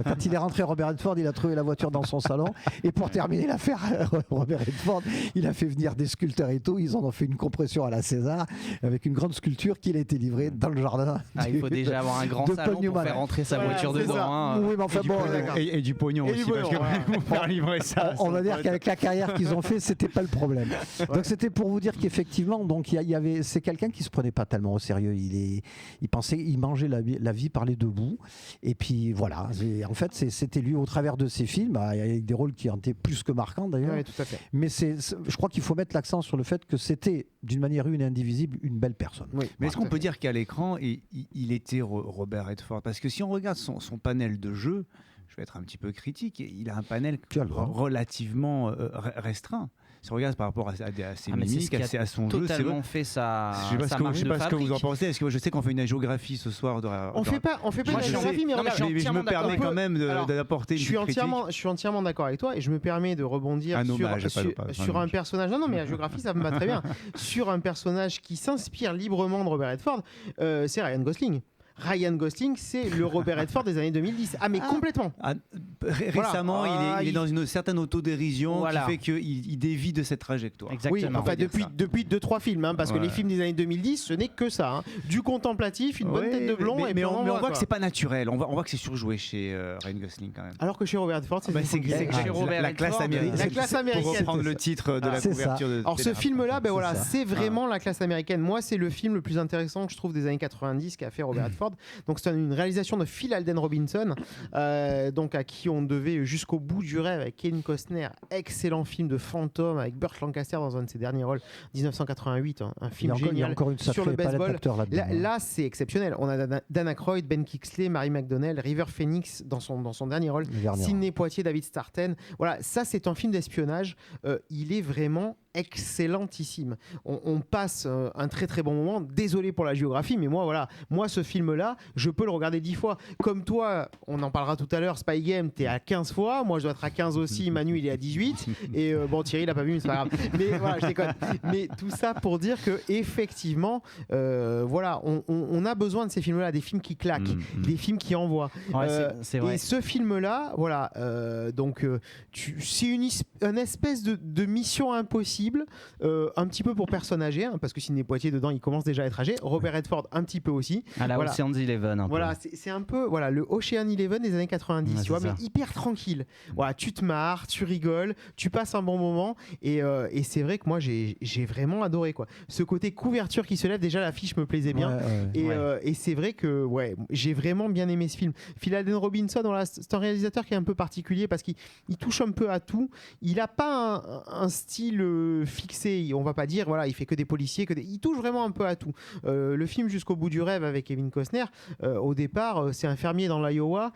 Quand il est rentré, Robert Redford, il a trouvé la voiture dans son salon. Et pour terminer l'affaire, Robert Redford, il a fait venir des sculpteurs et tout. Ils en ont fait une compression à la César avec une grande sculpture qui a été livrée dans le jardin Il faut déjà avoir un grand salon pour faire rentrer sa voiture dedans. Hein. Oui, mais enfin bon, et du pognon aussi, parce que pour faire livrer ça. On va dire qu'avec la carrière qu'ils ont fait, c'était pas le problème. Donc c'était pour vous dire qu'effectivement, donc c'est quelqu'un qui se prenait pas tellement au sérieux. Il mangeait la vie par les deux bouts. Et puis voilà. En fait, c'était lui au travers de ses films, avec des rôles qui ont été plus que marquants d'ailleurs. Oui, tout à fait. Mais je crois qu'il faut mettre l'accent sur le fait que c'était d'une manière une et indivisible une belle personne. Oui, mais est-ce qu'on peut dire qu'à l'écran, il était Robert Redford? Parce que si on regarde son panel de jeux, je vais être un petit peu critique, il a un panel relativement restreint. Si on regarde par rapport à ses mimiques, à son jeu, c'est totalement fait sa je sais pas ce que vous en pensez. Est-ce que je sais qu'on fait une géographie ce soir on fait pas une géographie, mais regarde, je me permets quand même d'apporter une critique. Je suis entièrement d'accord avec toi et je me permets de rebondir sur un personnage. Non, mais la géographie, ça me va très bien. Sur un personnage qui s'inspire librement de Robert Redford, c'est Ryan Gosling. Ryan Gosling, c'est le Robert Redford des années 2010. Ah, mais complètement. Récemment, il est dans une certaine autodérision qui fait qu'il dévie de cette trajectoire. Exactement. Oui, enfin, depuis 2-3 films, hein, parce que les films des années 2010, ce n'est que ça. Hein. Du contemplatif, une bonne tête de blond. Mais on voit que c'est pas naturel. On voit que c'est surjoué chez Ryan Gosling quand même. Alors que chez Robert Redford, c'est chez Robert la classe américaine. La classe américaine. Pour reprendre le titre de la couverture de. Alors ce film-là, c'est vraiment la classe américaine. Moi, c'est le film le plus intéressant que je trouve des années 90 qu'a fait Robert Redford. Donc c'est une réalisation de Phil Alden Robinson, donc à qui on devait Jusqu'au bout du rêve avec Kevin Costner, excellent film de fantôme avec Burt Lancaster dans un de ses derniers rôles, 1988, un film génial. Il y a encore une sur le baseball. Là, c'est exceptionnel. On a Dan Aykroyd, Ben Kingsley, Mary McDonnell, River Phoenix dans son dernier rôle, Sidney Poitier, David Starten. Voilà, ça c'est un film d'espionnage. Il est vraiment excellentissime. On passe un très très bon moment. Désolé pour la géographie, mais moi ce film-là, je peux le regarder 10 fois. Comme toi, on en parlera tout à l'heure, Spy Game, t'es à 15 fois. Moi, je dois être à 15 aussi. Manu, il est à 18. Et Thierry, il a pas vu, mais c'est pas grave. Mais voilà, je déconne. Mais tout ça pour dire que effectivement, on a besoin de ces films-là, des films qui claquent, des films qui envoient. C'est vrai. Et ce film-là, c'est une espèce de mission impossible. Un petit peu pour personnes âgées, hein, parce que Sidney Poitier dedans il commence déjà à être âgé, Robert Redford un petit peu aussi. À la Ocean's Eleven. C'est un peu le Ocean Eleven des années 90, mais hyper tranquille. Voilà, tu te marres, tu rigoles, tu passes un bon moment et c'est vrai que moi j'ai vraiment adoré quoi. Ce côté couverture qui se lève, déjà l'affiche me plaisait bien et c'est vrai que j'ai vraiment bien aimé ce film. Phil Alden Robinson, c'est un réalisateur qui est un peu particulier parce qu'il touche un peu à tout. Il a pas un style fixé, on va pas dire il fait que des policiers, il touche vraiment un peu à tout. Le film Jusqu'au bout du rêve avec Kevin Costner, au départ c'est un fermier dans l'Iowa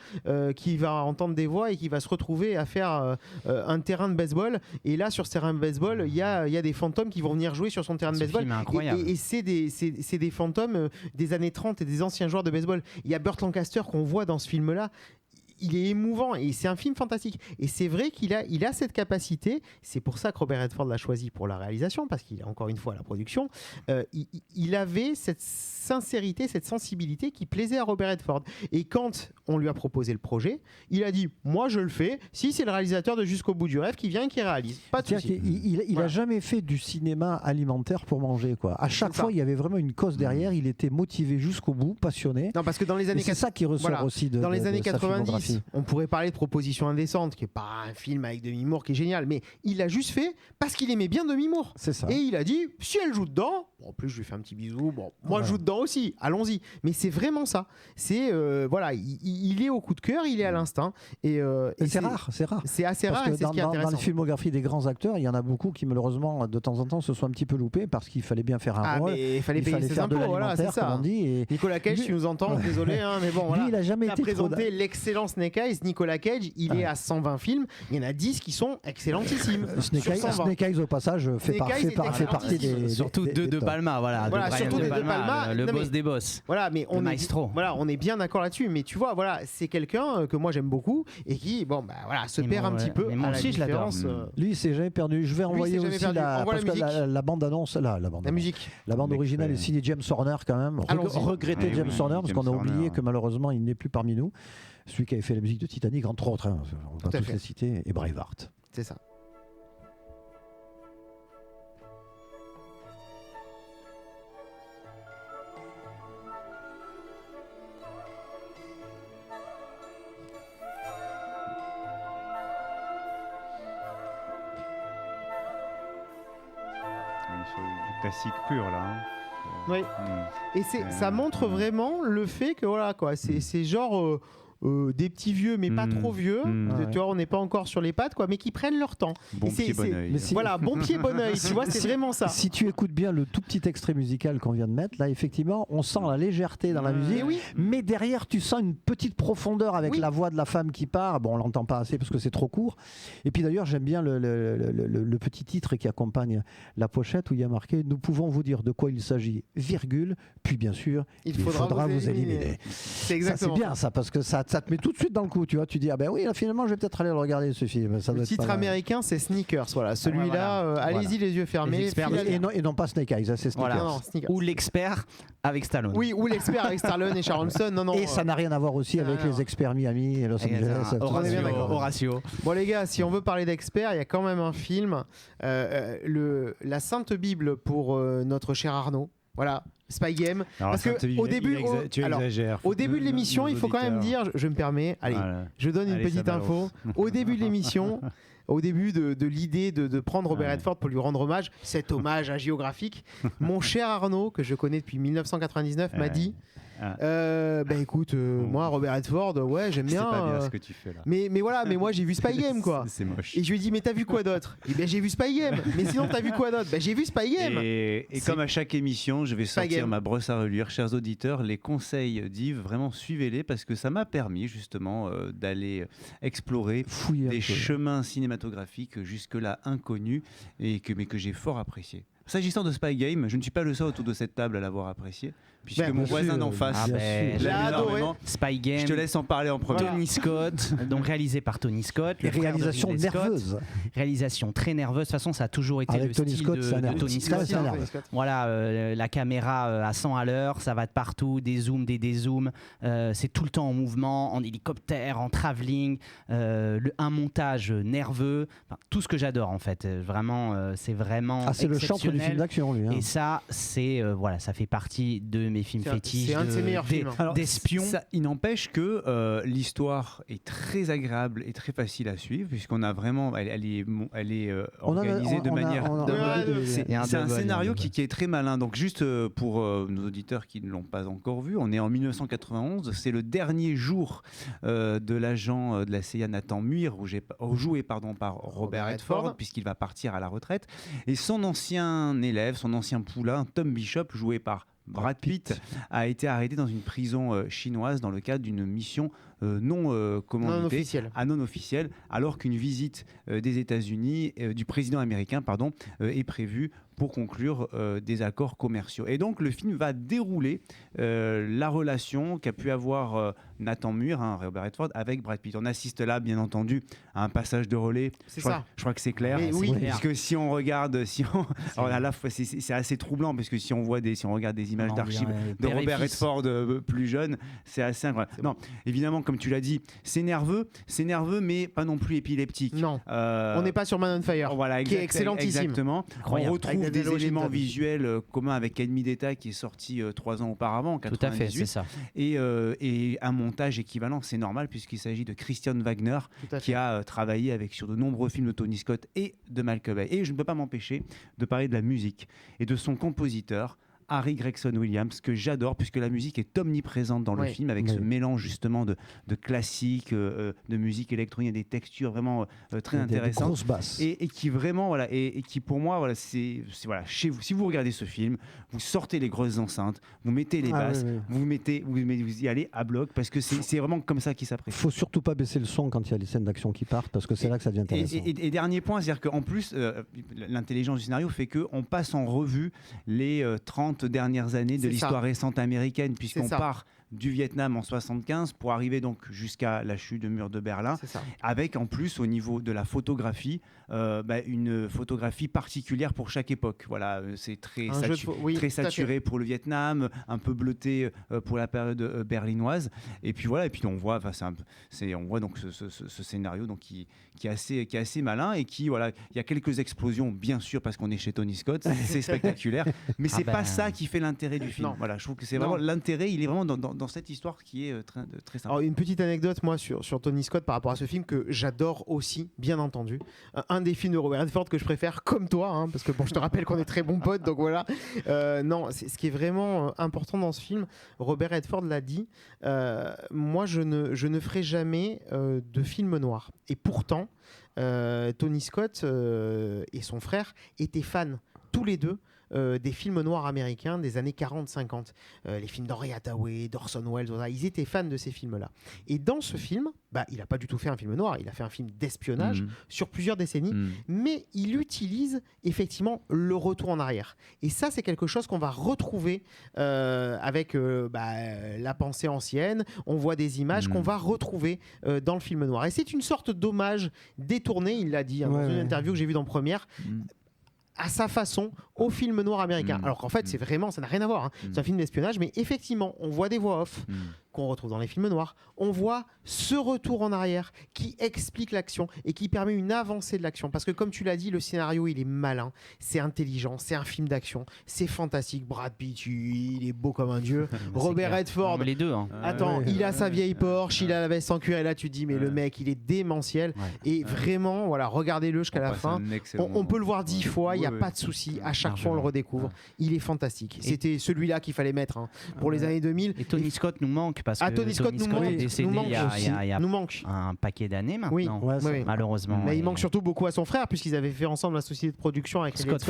qui va entendre des voix et qui va se retrouver à faire un terrain de baseball, et là sur ce terrain de baseball il y a des fantômes qui vont venir jouer sur son terrain de baseball, et c'est des fantômes des années 30 et des anciens joueurs de baseball. Il y a Burt Lancaster qu'on voit dans ce film là. Il est émouvant et c'est un film fantastique. Et c'est vrai qu'il a cette capacité. C'est pour ça que Robert Redford l'a choisi pour la réalisation, parce qu'il est encore une fois à la production. Il avait cette sincérité, cette sensibilité qui plaisait à Robert Redford. Et quand on lui a proposé le projet, il a dit moi je le fais si c'est le réalisateur de Jusqu'au bout du rêve qui vient et qui réalise. Pas de souci. Il a jamais fait du cinéma alimentaire pour manger quoi. À chaque fois il y avait vraiment une cause derrière. Il était motivé jusqu'au bout, passionné. Non, parce que dans les années c'est ça qui ressort aussi dans les années 90. filmographie. On pourrait parler de Proposition indécente, qui est pas un film avec Demi Moore qui est génial, mais il l'a juste fait parce qu'il aimait bien Demi Moore. C'est ça. Et il a dit, si elle joue dedans, bon, en plus je lui fais un petit bisou, bon, moi je joue dedans aussi, allons-y. Mais c'est vraiment ça. C'est voilà, il est au coup de cœur, il est à l'instinct. Et c'est rare, c'est rare. C'est assez parce rare. Que et c'est ce qui est intéressant. Dans la filmographie des grands acteurs, il y en a beaucoup qui malheureusement de temps en temps se sont un petit peu loupés parce qu'il fallait bien faire un rôle. Mais il fallait payer ses faire impôts, de voilà, c'est ça. Comme on dit, et Nicolas Cage, tu nous entends, désolé, hein, mais bon, voilà. Lui, il a jamais été présenté l'excellent Snake Eyes. Nicolas Cage, il est à 120 films. Il y en a 10 qui sont excellentissimes. Snake Eyes, au passage, fait partie des. Surtout de Palma, voilà. Surtout de Palma, le boss des boss. Voilà, mais on est bien d'accord là-dessus. Mais tu vois, voilà, c'est quelqu'un que moi j'aime beaucoup et qui, se perd un petit peu. Moi aussi, je l'adore. Lui, il s'est jamais perdu. Je vais envoyer aussi la bande-annonce, la musique. La bande originale est signée James Horner quand même. Regretté James Horner parce qu'on a oublié que malheureusement il n'est plus parmi nous. Celui qui avait fait la musique de Titanic, entre autres, on va tous les citer, et Braveheart. C'est ça. sur du classique pur là. Hein. Oui. Et ça montre vraiment le fait que voilà quoi, c'est genre des petits vieux mais pas trop vieux, tu vois, on n'est pas encore sur les pattes quoi, mais qui prennent leur temps. Bon pied bon oeil. Voilà, bon pied bon oeil, tu vois, c'est vraiment ça. Si tu écoutes bien le tout petit extrait musical qu'on vient de mettre, là effectivement, on sent la légèreté dans la musique, mais derrière tu sens une petite profondeur avec la voix de la femme qui part. Bon, on l'entend pas assez parce que c'est trop court. Et puis d'ailleurs, j'aime bien le petit titre qui accompagne la pochette où il y a marqué: nous pouvons vous dire de quoi il s'agit, virgule, puis bien sûr, il faudra vous éliminer. C'est exactement ça, c'est bien ça, parce que ça te met tout de suite dans le coup, tu vois, tu dis ah ben oui, là, finalement je vais peut-être aller le regarder ce film. Ça le titre américain c'est Sneakers, voilà, celui-là, allez-y les yeux fermés. Et non pas Snake Eyes, c'est Sneakers. Voilà. Non, ou l'expert avec Stallone. Oui, ou l'expert avec Stallone et Sharon Stone. Non, et ça n'a rien à voir aussi avec les experts Miami et Los Angeles. Horatio. Bon les gars, si on veut parler d'experts, il y a quand même un film, la Sainte Bible pour notre cher Arnaud. Voilà, Spy Game. Alors, parce que au début, au début de l'émission, il faut quand même dire, je me permets, allez, je donne une petite info. Au début de l'émission, au début de l'idée de prendre Robert Redford pour lui rendre hommage, cet hommage géographique, mon cher Arnaud, que je connais depuis 1999, m'a dit bah écoute, moi Robert Redford, ouais, j'aime bien. C'est pas bien ce que tu fais là. Mais voilà, mais moi j'ai vu Spy Game quoi. C'est moche. Et je lui ai dit mais t'as vu quoi d'autre? Et ben j'ai vu Spy Game. Mais sinon t'as vu quoi d'autre? Ben j'ai vu Spy Game. Et comme à chaque émission, je vais sortir ma brosse à reluire, chers auditeurs, les conseils d'Yves, vraiment suivez-les parce que ça m'a permis justement d'aller explorer des chemins cinématographiques jusque-là inconnus mais que j'ai fort apprécié. S'agissant de Spy Game, je ne suis pas le seul autour de cette table à l'avoir apprécié, puisque mon voisin d'en face l'a adoré. Spy Game. Je te laisse en parler en premier. Tony Scott, donc réalisé par Tony Scott. Et réalisation nerveuse. Réalisation très nerveuse. De toute façon, ça a toujours été le style de Tony Scott. Voilà, la caméra à 100 à l'heure, ça va de partout, des zooms, des dézooms. C'est tout le temps en mouvement, en hélicoptère, en travelling. Un montage nerveux. Enfin, tout ce que j'adore en fait. Vraiment, c'est vraiment c'est le chantre du film d'action, lui. Hein. Et ça, c'est voilà, ça fait partie de mes films fétiches. C'est un de ses meilleurs films. D'espions. Il n'empêche que l'histoire est très agréable et très facile à suivre, puisqu'on a vraiment, elle est organisée de manière. C'est un scénario qui est très malin. Donc juste pour nos auditeurs qui ne l'ont pas encore vu, on est en 1991. C'est le dernier jour de l'agent de la CIA Nathan Muir, joué par Robert Redford, puisqu'il va partir à la retraite, et son ancien élève, son ancien poulain, Tom Bishop, joué par Brad Pitt, a été arrêté dans une prison chinoise dans le cadre d'une mission non officielle, alors qu'une visite des États-Unis, du président américain, est prévue pour conclure des accords commerciaux. Et donc le film va dérouler la relation qu'a pu avoir Nathan Muir, Robert Redford, avec Brad Pitt. On assiste là, bien entendu, à un passage de relais. Je crois que c'est clair. Parce que si on regarde, alors à la fois c'est assez troublant parce que si on regarde des images d'archives de Robert Redford plus jeune, c'est assez incroyable. Non, évidemment, comme tu l'as dit, c'est nerveux, mais pas non plus épileptique. Non. On n'est pas sur Man on Fire, qui est excellentissime. Exactement. On retrouve des éléments visuels communs avec Ennemi d'État qui est sorti 3 ans auparavant, en 98. Tout à fait, c'est ça. Et un montage équivalent, c'est normal puisqu'il s'agit de Christian Wagner qui a travaillé sur de nombreux films de Tony Scott et de Michael Bay. Et je ne peux pas m'empêcher de parler de la musique et de son compositeur, Harry Gregson Williams, que j'adore puisque la musique est omniprésente dans le film avec ce mélange justement de classique, de musique électronique, des textures vraiment très intéressantes. Des grosses basses. Et qui vraiment, et qui pour moi, c'est chez vous. Si vous regardez ce film, vous sortez les grosses enceintes, vous mettez les basses, vous y allez à bloc parce que c'est vraiment comme ça qu'il s'apprécie. Il faut surtout pas baisser le son quand il y a les scènes d'action qui partent parce que c'est là que ça devient intéressant. Et dernier point, c'est-à-dire qu'en plus, l'intelligence du scénario fait qu'on passe en revue les 30 dernières années de l'histoire récente américaine, puisqu'on part du Vietnam en 75 pour arriver donc jusqu'à la chute du mur de Berlin, avec en plus au niveau de la photographie une photographie particulière pour chaque époque. Voilà, c'est très saturé pour le Vietnam, un peu bleuté pour la période berlinoise. Et puis voilà, et puis on voit donc ce scénario donc qui est assez malin et qui il y a quelques explosions bien sûr parce qu'on est chez Tony Scott, c'est spectaculaire, mais c'est pas ça qui fait l'intérêt du film. Voilà, je trouve que c'est vraiment l'intérêt, il est vraiment dans dans cette histoire qui est très sympa. Alors, une petite anecdote moi sur Tony Scott par rapport à ce film que j'adore aussi, bien entendu. Un des films de Robert Redford que je préfère, comme toi, hein, parce que bon, je te rappelle qu'on est très bons potes, donc voilà. Non, ce qui est vraiment important dans ce film, Robert Redford l'a dit, moi je ne ferai jamais de film noir. Et pourtant, Tony Scott et son frère étaient fans, tous les deux, des films noirs américains des années 40-50, les films d'Henry Hathaway, d'Orson Welles, ils étaient fans de ces films-là. Et dans ce film, il n'a pas du tout fait un film noir, il a fait un film d'espionnage sur plusieurs décennies, mais il utilise effectivement le retour en arrière. Et ça, c'est quelque chose qu'on va retrouver avec la pensée ancienne. On voit des images qu'on va retrouver dans le film noir. Et c'est une sorte d'hommage détourné, il l'a dit dans une interview que j'ai vue dans Première, à sa façon au film noir américain. Alors qu'en fait, c'est vraiment, ça n'a rien à voir. Hein. C'est un film d'espionnage, mais effectivement, on voit des voix off qu'on retrouve dans les films noirs. On voit ce retour en arrière qui explique l'action et qui permet une avancée de l'action. Parce que comme tu l'as dit, le scénario, il est malin, c'est intelligent, c'est un film d'action, c'est fantastique. Brad Pitt, il est beau comme un dieu. Robert Redford, les deux. Hein. Attends, il a sa vieille Porsche, il a la veste en cuir, et là tu te dis, mais le mec, il est démentiel. Et vraiment, voilà, regardez-le jusqu'à la fin. On peut le voir 10 fois, il n'y a pas de souci. À chaque fois, on le redécouvre. Il est fantastique. C'était celui-là qu'il fallait mettre pour les années 2000. Et Tony Scott nous manque parce que Tony Scott nous manque. est décédé il y a manque un paquet d'années maintenant. Oui. Malheureusement. Mais il manque surtout beaucoup à son frère puisqu'ils avaient fait ensemble la société de production avec Scott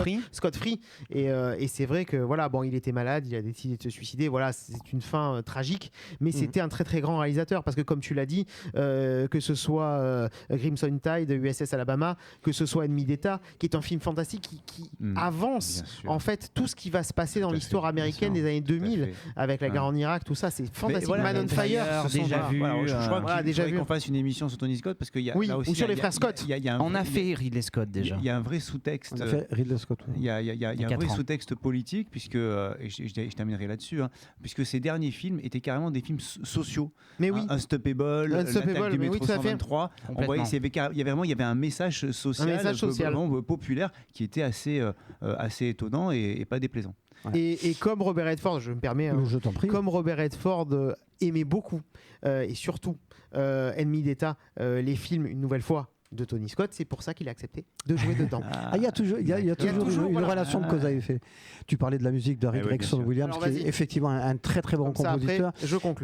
Free. Et c'est vrai que voilà, bon, il était malade, il a décidé de se suicider. Voilà, c'est une fin tragique. Mais c'était un très très grand réalisateur parce que comme tu l'as dit, que ce soit Crimson Tide, USS Alabama, que ce soit Ennemi d'État, qui est un film fantastique qui avance en fait tout ce qui va se passer dans l'histoire américaine des années 2000 avec la guerre en Irak, tout ça, c'est fantastique. Voilà, Man on Fire, déjà vu. Je crois qu'il déjà faudrait qu'on fasse une émission sur Tony Scott parce qu'il y a là aussi, ou sur les frères Scott. On a fait Ridley Scott déjà. Il y a un vrai sous-texte. On a fait Ridley Scott. Il y a un vrai sous-texte politique puisque et je terminerai là-dessus, puisque ces derniers films étaient carrément des films sociaux. Mais oui. Unstoppable, l'attaque du métro 123. On voyait il y avait un message social, vraiment populaire qui était assez étonnant et pas déplaisant. Et comme Robert Redford, je me permets, je t'en prie. Comme Robert Redford aimait beaucoup et surtout Ennemi d'État, les films une nouvelle fois de Tony Scott, c'est pour ça qu'il a accepté de jouer dedans. Il y a toujours une relation de cause à effet. Tu parlais de la musique de Gregson Williams, qui est effectivement un très très bon compositeur,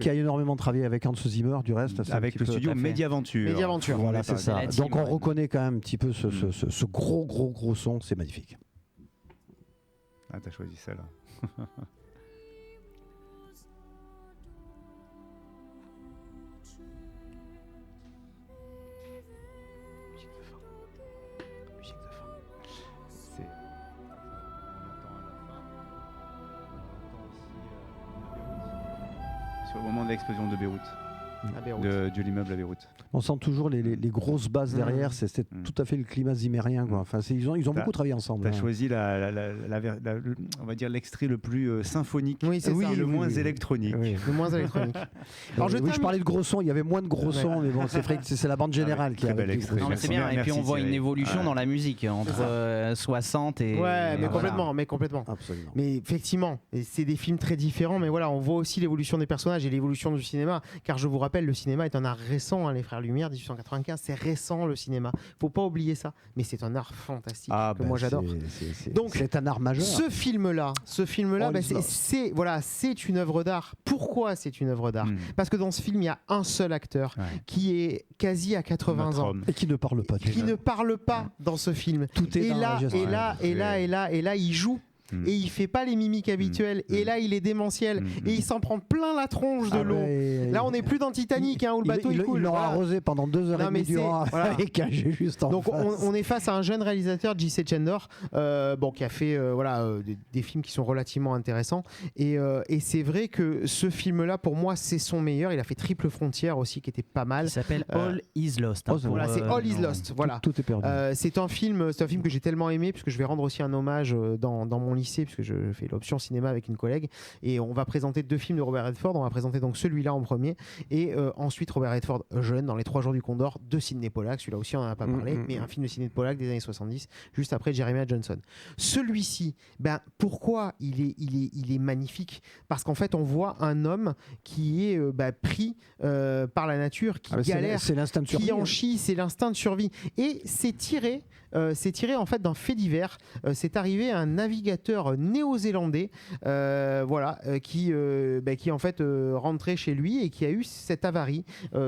qui a énormément travaillé avec Hans Zimmer, du reste. Avec le studio Mediaventure. Voilà, c'est ça. Donc on reconnaît quand même un petit peu ce gros son, c'est magnifique. Ah, t'as choisi celle-là. Sur le moment de l'explosion de Beyrouth. De l'immeuble à Beyrouth. On sent toujours les grosses basses derrière, c'est tout à fait le climat zimérien. Enfin, ils ont beaucoup travaillé ensemble. Tu as choisi on va dire l'extrait le plus symphonique, le moins électronique. Le moins électronique. Alors, je parlais de gros sons, il y avait moins de gros sons, mais bon, c'est la bande générale qui a bel extrait. C'est bien, et puis on voit une évolution dans la musique entre 60 et... Ouais, mais complètement. Absolument. Mais effectivement, c'est des films très différents, mais voilà, on voit aussi l'évolution des personnages et l'évolution du cinéma, car je vous rappelle, le cinéma est un art récent, les Frères Lumière, 1895, c'est récent le cinéma. Faut pas oublier ça, mais c'est un art fantastique que moi j'adore. Donc c'est un art majeur. Ce film-là, c'est une œuvre d'art. Pourquoi c'est une œuvre d'art ? Parce que dans ce film, il y a un seul acteur qui est quasi à 80 ans et qui ne parle pas. Qui ne parle pas dans ce film. Tout est et là, il joue. Et il fait pas les mimiques habituelles et là il est démentiel et il s'en prend plein la tronche de l'eau. Là on n'est plus dans Titanic où le bateau il coule. Il l'aura arrosé pendant 2h30 durant avec un jet juste en donc face. on est face à un jeune réalisateur, J.C. Chandor, qui a fait des films qui sont relativement intéressants et c'est vrai que ce film là pour moi c'est son meilleur. Il a fait Triple Frontière aussi qui était pas mal. Il s'appelle All Is Lost. C'est All Is Lost. Voilà. Tout est perdu. C'est un film que j'ai tellement aimé puisque je vais rendre aussi un hommage dans mon livre lycée, puisque je fais l'option cinéma avec une collègue, et on va présenter 2 films de Robert Redford. On va présenter donc celui-là en premier, et ensuite Robert Redford jeune, dans Les 3 jours du Condor, de Sidney Pollack. Celui-là aussi, on n'en a pas parlé, mais un film de Sidney Pollack des années 70, juste après Jeremiah Johnson. Celui-ci, pourquoi il est magnifique? Parce qu'en fait, on voit un homme qui est pris par la nature, qui galère, c'est l'instinct de survie, qui en chie, c'est l'instinct de survie. Et c'est tiré en fait d'un fait divers. C'est arrivé à un navigateur néo-zélandais, qui en fait rentrait chez lui et qui a eu cette avarie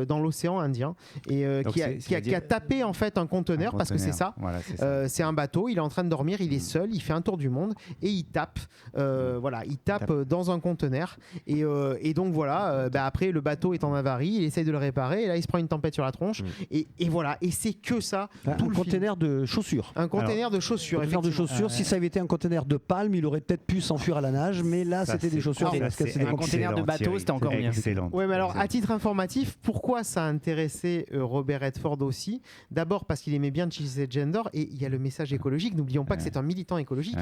dans l'océan Indien et qui a tapé en fait un conteneur, parce que c'est ça. Voilà, c'est un bateau. Il est en train de dormir, il est seul, il fait un tour du monde et il tape. Dans un conteneur et donc voilà. Après, le bateau est en avarie, il essaye de le réparer et là il se prend une tempête sur la tronche et voilà. Et c'est que ça. Tout le conteneur de chaussures. Un conteneur de chaussures. Un conteneur de chaussures. Si ça avait été un conteneur de palme, il aurait peut-être pu s'enfuir à la nage, mais là c'était des chaussures. Un conteneur de bateau, c'était encore mieux. Excellent. Ouais, mais alors à titre informatif, pourquoi ça a intéressé Robert Redford aussi? D'abord parce qu'il aimait bien Chelsea Gendor et il y a le message écologique. N'oublions pas que c'est un militant écologique.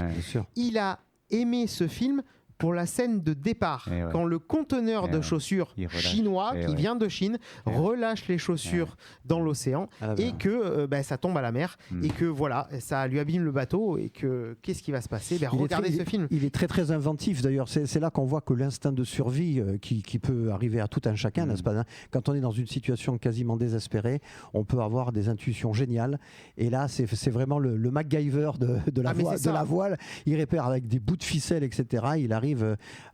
Il a aimé ce film pour la scène de départ, quand le conteneur de chaussures chinois qui vient de Chine relâche les chaussures dans l'océan et que ça tombe à la mer et que voilà, ça lui abîme le bateau et que qu'est-ce qui va se passer? Regardez ce film. Il est très très inventif d'ailleurs, c'est là qu'on voit que l'instinct de survie qui peut arriver à tout un chacun, n'est-ce pas, hein? Quand on est dans une situation quasiment désespérée, on peut avoir des intuitions géniales et là c'est vraiment le MacGyver de la voile. Il répare avec des bouts de ficelle, etc. Il arrive.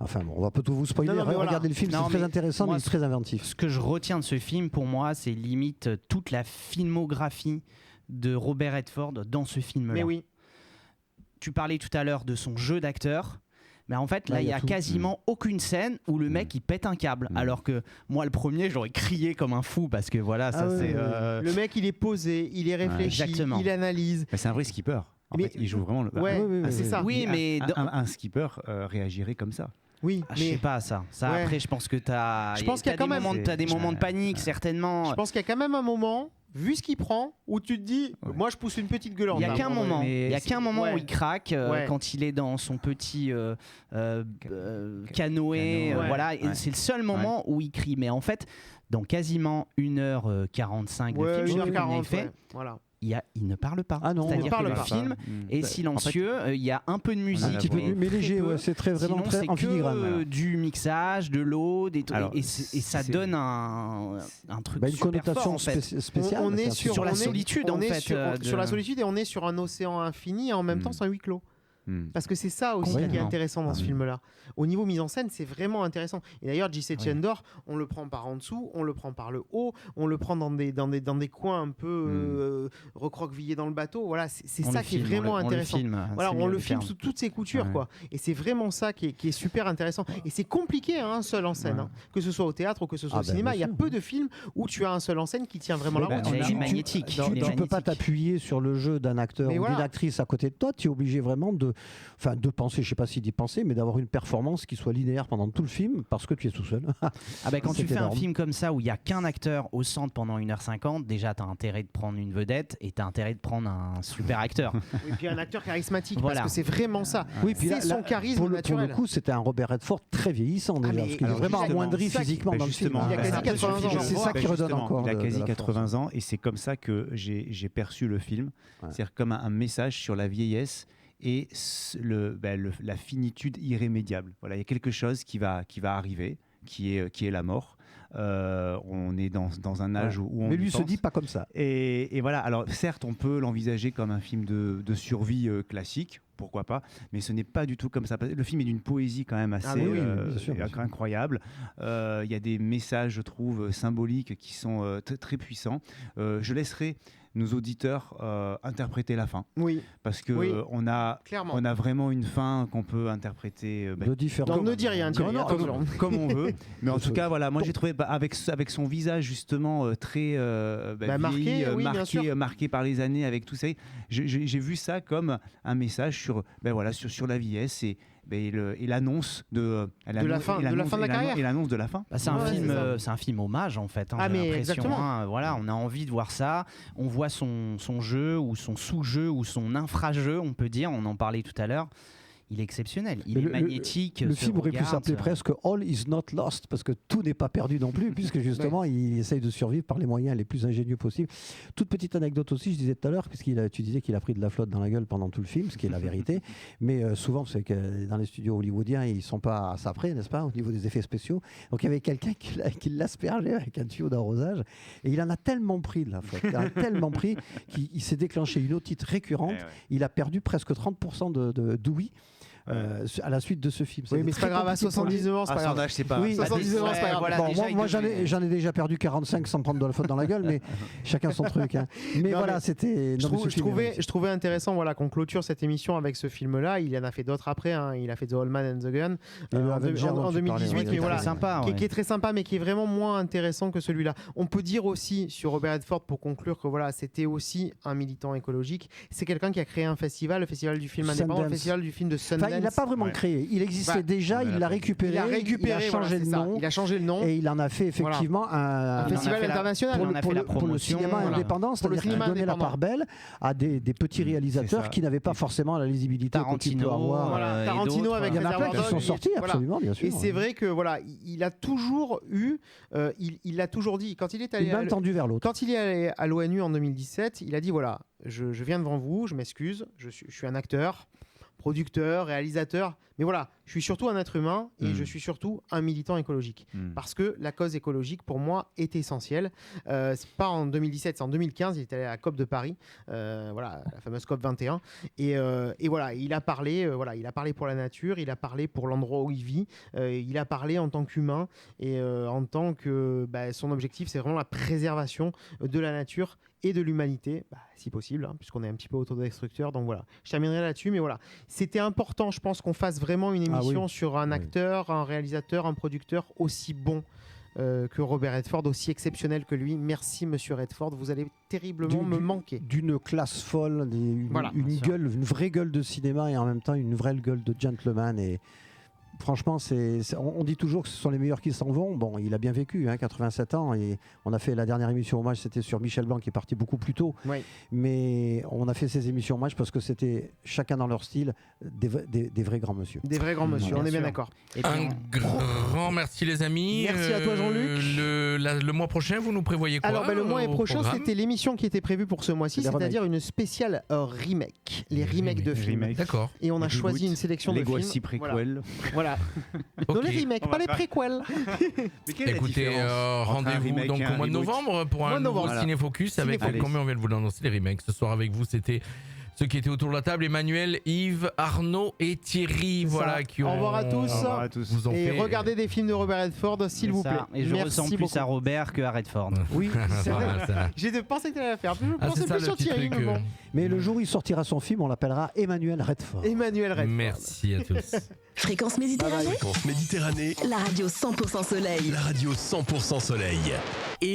Enfin, bon, on va pas tout vous spoiler. Regardez le film, c'est très intéressant, mais très inventif. Ce que je retiens de ce film, pour moi, c'est limite toute la filmographie de Robert Redford dans ce film-là. Mais oui. Tu parlais tout à l'heure de son jeu d'acteur. Mais en fait, là, il y a quasiment aucune scène où le mec il pète un câble. Alors que moi, le premier, j'aurais crié comme un fou parce que voilà, ça c'est. Le mec, il est posé, il est réfléchi, il analyse. Mais c'est un vrai skipper. En fait, il joue vraiment c'est ça. Oui, mais un skipper réagirait comme ça. Oui, je sais pas ça. Après, je pense que t'as des moments de panique, certainement. Je pense qu'il y a quand même un moment, vu ce qu'il prend, où tu te dis, moi je pousse une petite gueulante. Il y a qu'un moment. Il y a qu'un moment où il craque quand il est dans son petit canoë. Voilà, c'est le seul moment où il crie. Mais en fait, dans quasiment 1h45 de film, 1h40, voilà. Il ne parle pas. Ah non, c'est-à-dire que le film est silencieux, il y a un peu de musique. Un petit peu mais léger, c'est vraiment très en filigrane. Du mixage, de l'eau, et ça donne un truc une super connotation fort, en fait. spéciale. On est sur la solitude, en fait. Sur la solitude et on est sur un océan infini et en même temps c'est un huis clos. Parce que c'est ça aussi qui est intéressant dans ce film-là. Au niveau mise en scène, c'est vraiment intéressant. Et d'ailleurs, J.C. Chendor, on le prend par en dessous, on le prend par le haut, on le prend dans des coins un peu recroquevillés dans le bateau. Voilà, c'est ça qui est vraiment intéressant. On le filme sous toutes ses coutures, quoi. Et c'est vraiment ça qui est super intéressant. Et c'est compliqué, un seul en scène, que ce soit au théâtre ou que ce soit au cinéma. Il y a peu de films où tu as un seul en scène qui tient vraiment la route. Il est magnétique. Tu ne peux pas t'appuyer sur le jeu d'un acteur ou d'une actrice à côté de toi. Tu es obligé vraiment de penser, je sais pas si d'y penser, mais d'avoir une performance qui soit linéaire pendant tout le film parce que tu es tout seul. Quand tu fais un film comme ça où il n'y a qu'un acteur au centre pendant 1h50, déjà tu as intérêt de prendre une vedette et tu as intérêt de prendre un super acteur. Et puis un acteur charismatique, parce que c'est vraiment ça. Oui, puis c'est son charisme naturel. Pour le coup, c'était un Robert Redford très vieillissant déjà, parce qu'il est vraiment amoindri physiquement dans le film. Il a quasi 80 ans. C'est ça qui redonne encore. Il a quasi 80 ans et c'est comme ça que j'ai perçu le film. C'est-à-dire comme un message sur la vieillesse et la finitude irrémédiable. Voilà, il y a quelque chose qui va arriver, qui est la mort. On est dans un âge où on mais lui se dit pas comme ça. Et voilà, alors certes, on peut l'envisager comme un film de survie classique, pourquoi pas, mais ce n'est pas du tout comme ça. Le film est d'une poésie quand même assez incroyable. Il y a des messages, je trouve, symboliques qui sont très puissants. Je laisserai nos auditeurs interpréter la fin. Oui. Parce que on a vraiment une fin qu'on peut interpréter Donc ne dis rien, comme on veut. Mais en tout cas, voilà, moi j'ai trouvé avec son visage justement très marqué par les années, avec tout ça. J'ai vu ça comme un message sur la vieillesse et l'annonce de la fin de la carrière et l'annonce de la fin. C'est un film hommage en fait. J'ai l'impression. Voilà, on a envie de voir ça. On voit son jeu ou son sous-jeu ou son infra-jeu, on peut dire. On en parlait tout à l'heure. il est exceptionnel. Il est magnétique. Le film aurait pu s'appeler presque All is not lost, parce que tout n'est pas perdu non plus, puisque justement, il essaye de survivre par les moyens les plus ingénieux possibles. Toute petite anecdote aussi, je disais tout à l'heure, tu disais qu'il a pris de la flotte dans la gueule pendant tout le film, ce qui est la vérité. Mais souvent, c'est que dans les studios hollywoodiens, ils ne sont pas à ça près, n'est-ce pas, au niveau des effets spéciaux. Donc il y avait quelqu'un qui l'aspergeait avec un tuyau d'arrosage, et il en a tellement pris de la flotte, il en a tellement pris qu'il s'est déclenché une otite récurrente. Il a perdu presque 30% d'ouïe. À la suite de ce film. Oui, mais c'est pas grave, à 79 ans, c'est pas grave. Son âge, c'est pas. Oui, 79 ans, c'est pas grave. Voilà, bon, moi, j'en ai déjà perdu 45 sans prendre de la faute dans la gueule, mais chacun son truc. Hein. Mais non, voilà, c'était. Je trouvais intéressant qu'on clôture cette émission avec ce film-là. Il en a fait d'autres après. Hein. Il a fait The Old Man and the Gun en 2018, mais voilà, qui est très sympa, mais qui est vraiment moins intéressant que celui-là. On peut dire aussi sur Robert Redford, pour conclure, que voilà, c'était aussi un militant écologique. C'est quelqu'un qui a créé un festival, le festival du film indépendant, le festival du film de Sundance. Il n'a pas vraiment créé. Il existait déjà, il l'a récupéré. Il a changé de nom. Il a changé le nom. Et il en a fait effectivement un festival international. Pour le cinéma indépendant, c'est-à-dire qu'il donnait la part belle à des petits réalisateurs qui n'avaient pas forcément la lisibilité qu'il peut avoir. Tarantino avec Réservoir Dogs. Qui sont sortis, absolument, bien sûr. Et c'est vrai que voilà, il a toujours eu, il l'a toujours dit, quand il est allé quand il est allé à l'ONU en 2017, il a dit voilà, je viens devant vous, je m'excuse, je suis un acteur, producteur, réalisateur, mais voilà, je suis surtout un être humain et je suis surtout un militant écologique. Parce que la cause écologique, pour moi, est essentielle. C'est pas en 2017, c'est en 2015, il est allé à la COP de Paris, voilà, la fameuse COP 21. Et voilà, il a parlé pour la nature, il a parlé pour l'endroit où il vit, il a parlé en tant qu'humain et en tant que son objectif, c'est vraiment la préservation de la nature et de l'humanité, si possible, hein, puisqu'on est un petit peu autodestructeur. Donc voilà, je terminerai là-dessus, mais voilà, c'était important, je pense, qu'on fasse vraiment une émission sur un acteur, un réalisateur, un producteur aussi bon que Robert Redford, aussi exceptionnel que lui. Merci Monsieur Redford, vous allez terriblement me manquer. D'une classe folle, une vraie gueule de cinéma et en même temps une vraie gueule de gentleman. Et franchement, on dit toujours que ce sont les meilleurs qui s'en vont. Bon, il a bien vécu, 87 ans, et on a fait la dernière émission hommage, c'était sur Michel Blanc qui est parti beaucoup plus tôt. Oui. Mais on a fait ces émissions hommage parce que c'était chacun dans leur style des vrais grands monsieur. Des vrais grands monsieur, on est bien d'accord. Un grand merci les amis. Merci à toi Jean-Luc. Le mois prochain, vous nous prévoyez quoi? Alors le mois prochain, c'était l'émission qui était prévue pour ce mois-ci, c'est-à-dire une spéciale remake, les remakes de films. D'accord. Et on a choisi une sélection de films. Les voici préquels. Voilà. Dans les remakes, pas les préquels. Écoutez, rendez-vous donc au mois de novembre pour un nouveau Cinéfocus avec, comme on vient de vous l'annoncer, les remakes. Ce soir avec vous, c'était ceux qui étaient autour de la table, Emmanuel, Yves, Arnaud et Thierry. Voilà, qui ont... Au revoir à tous. Vous ont et regardez des films de Robert Redford, s'il vous plaît. Et je ressemble plus à Robert que à Redford. Oui, c'est vrai. J'ai pensé que tu allais la faire. Je pensais plus sur Thierry. Mais le jour où il sortira son film, on l'appellera Emmanuel Redford. Emmanuel Redford. Merci à tous. Fréquence Méditerranée. Fréquence Méditerranée. La radio 100% soleil. La radio 100% soleil.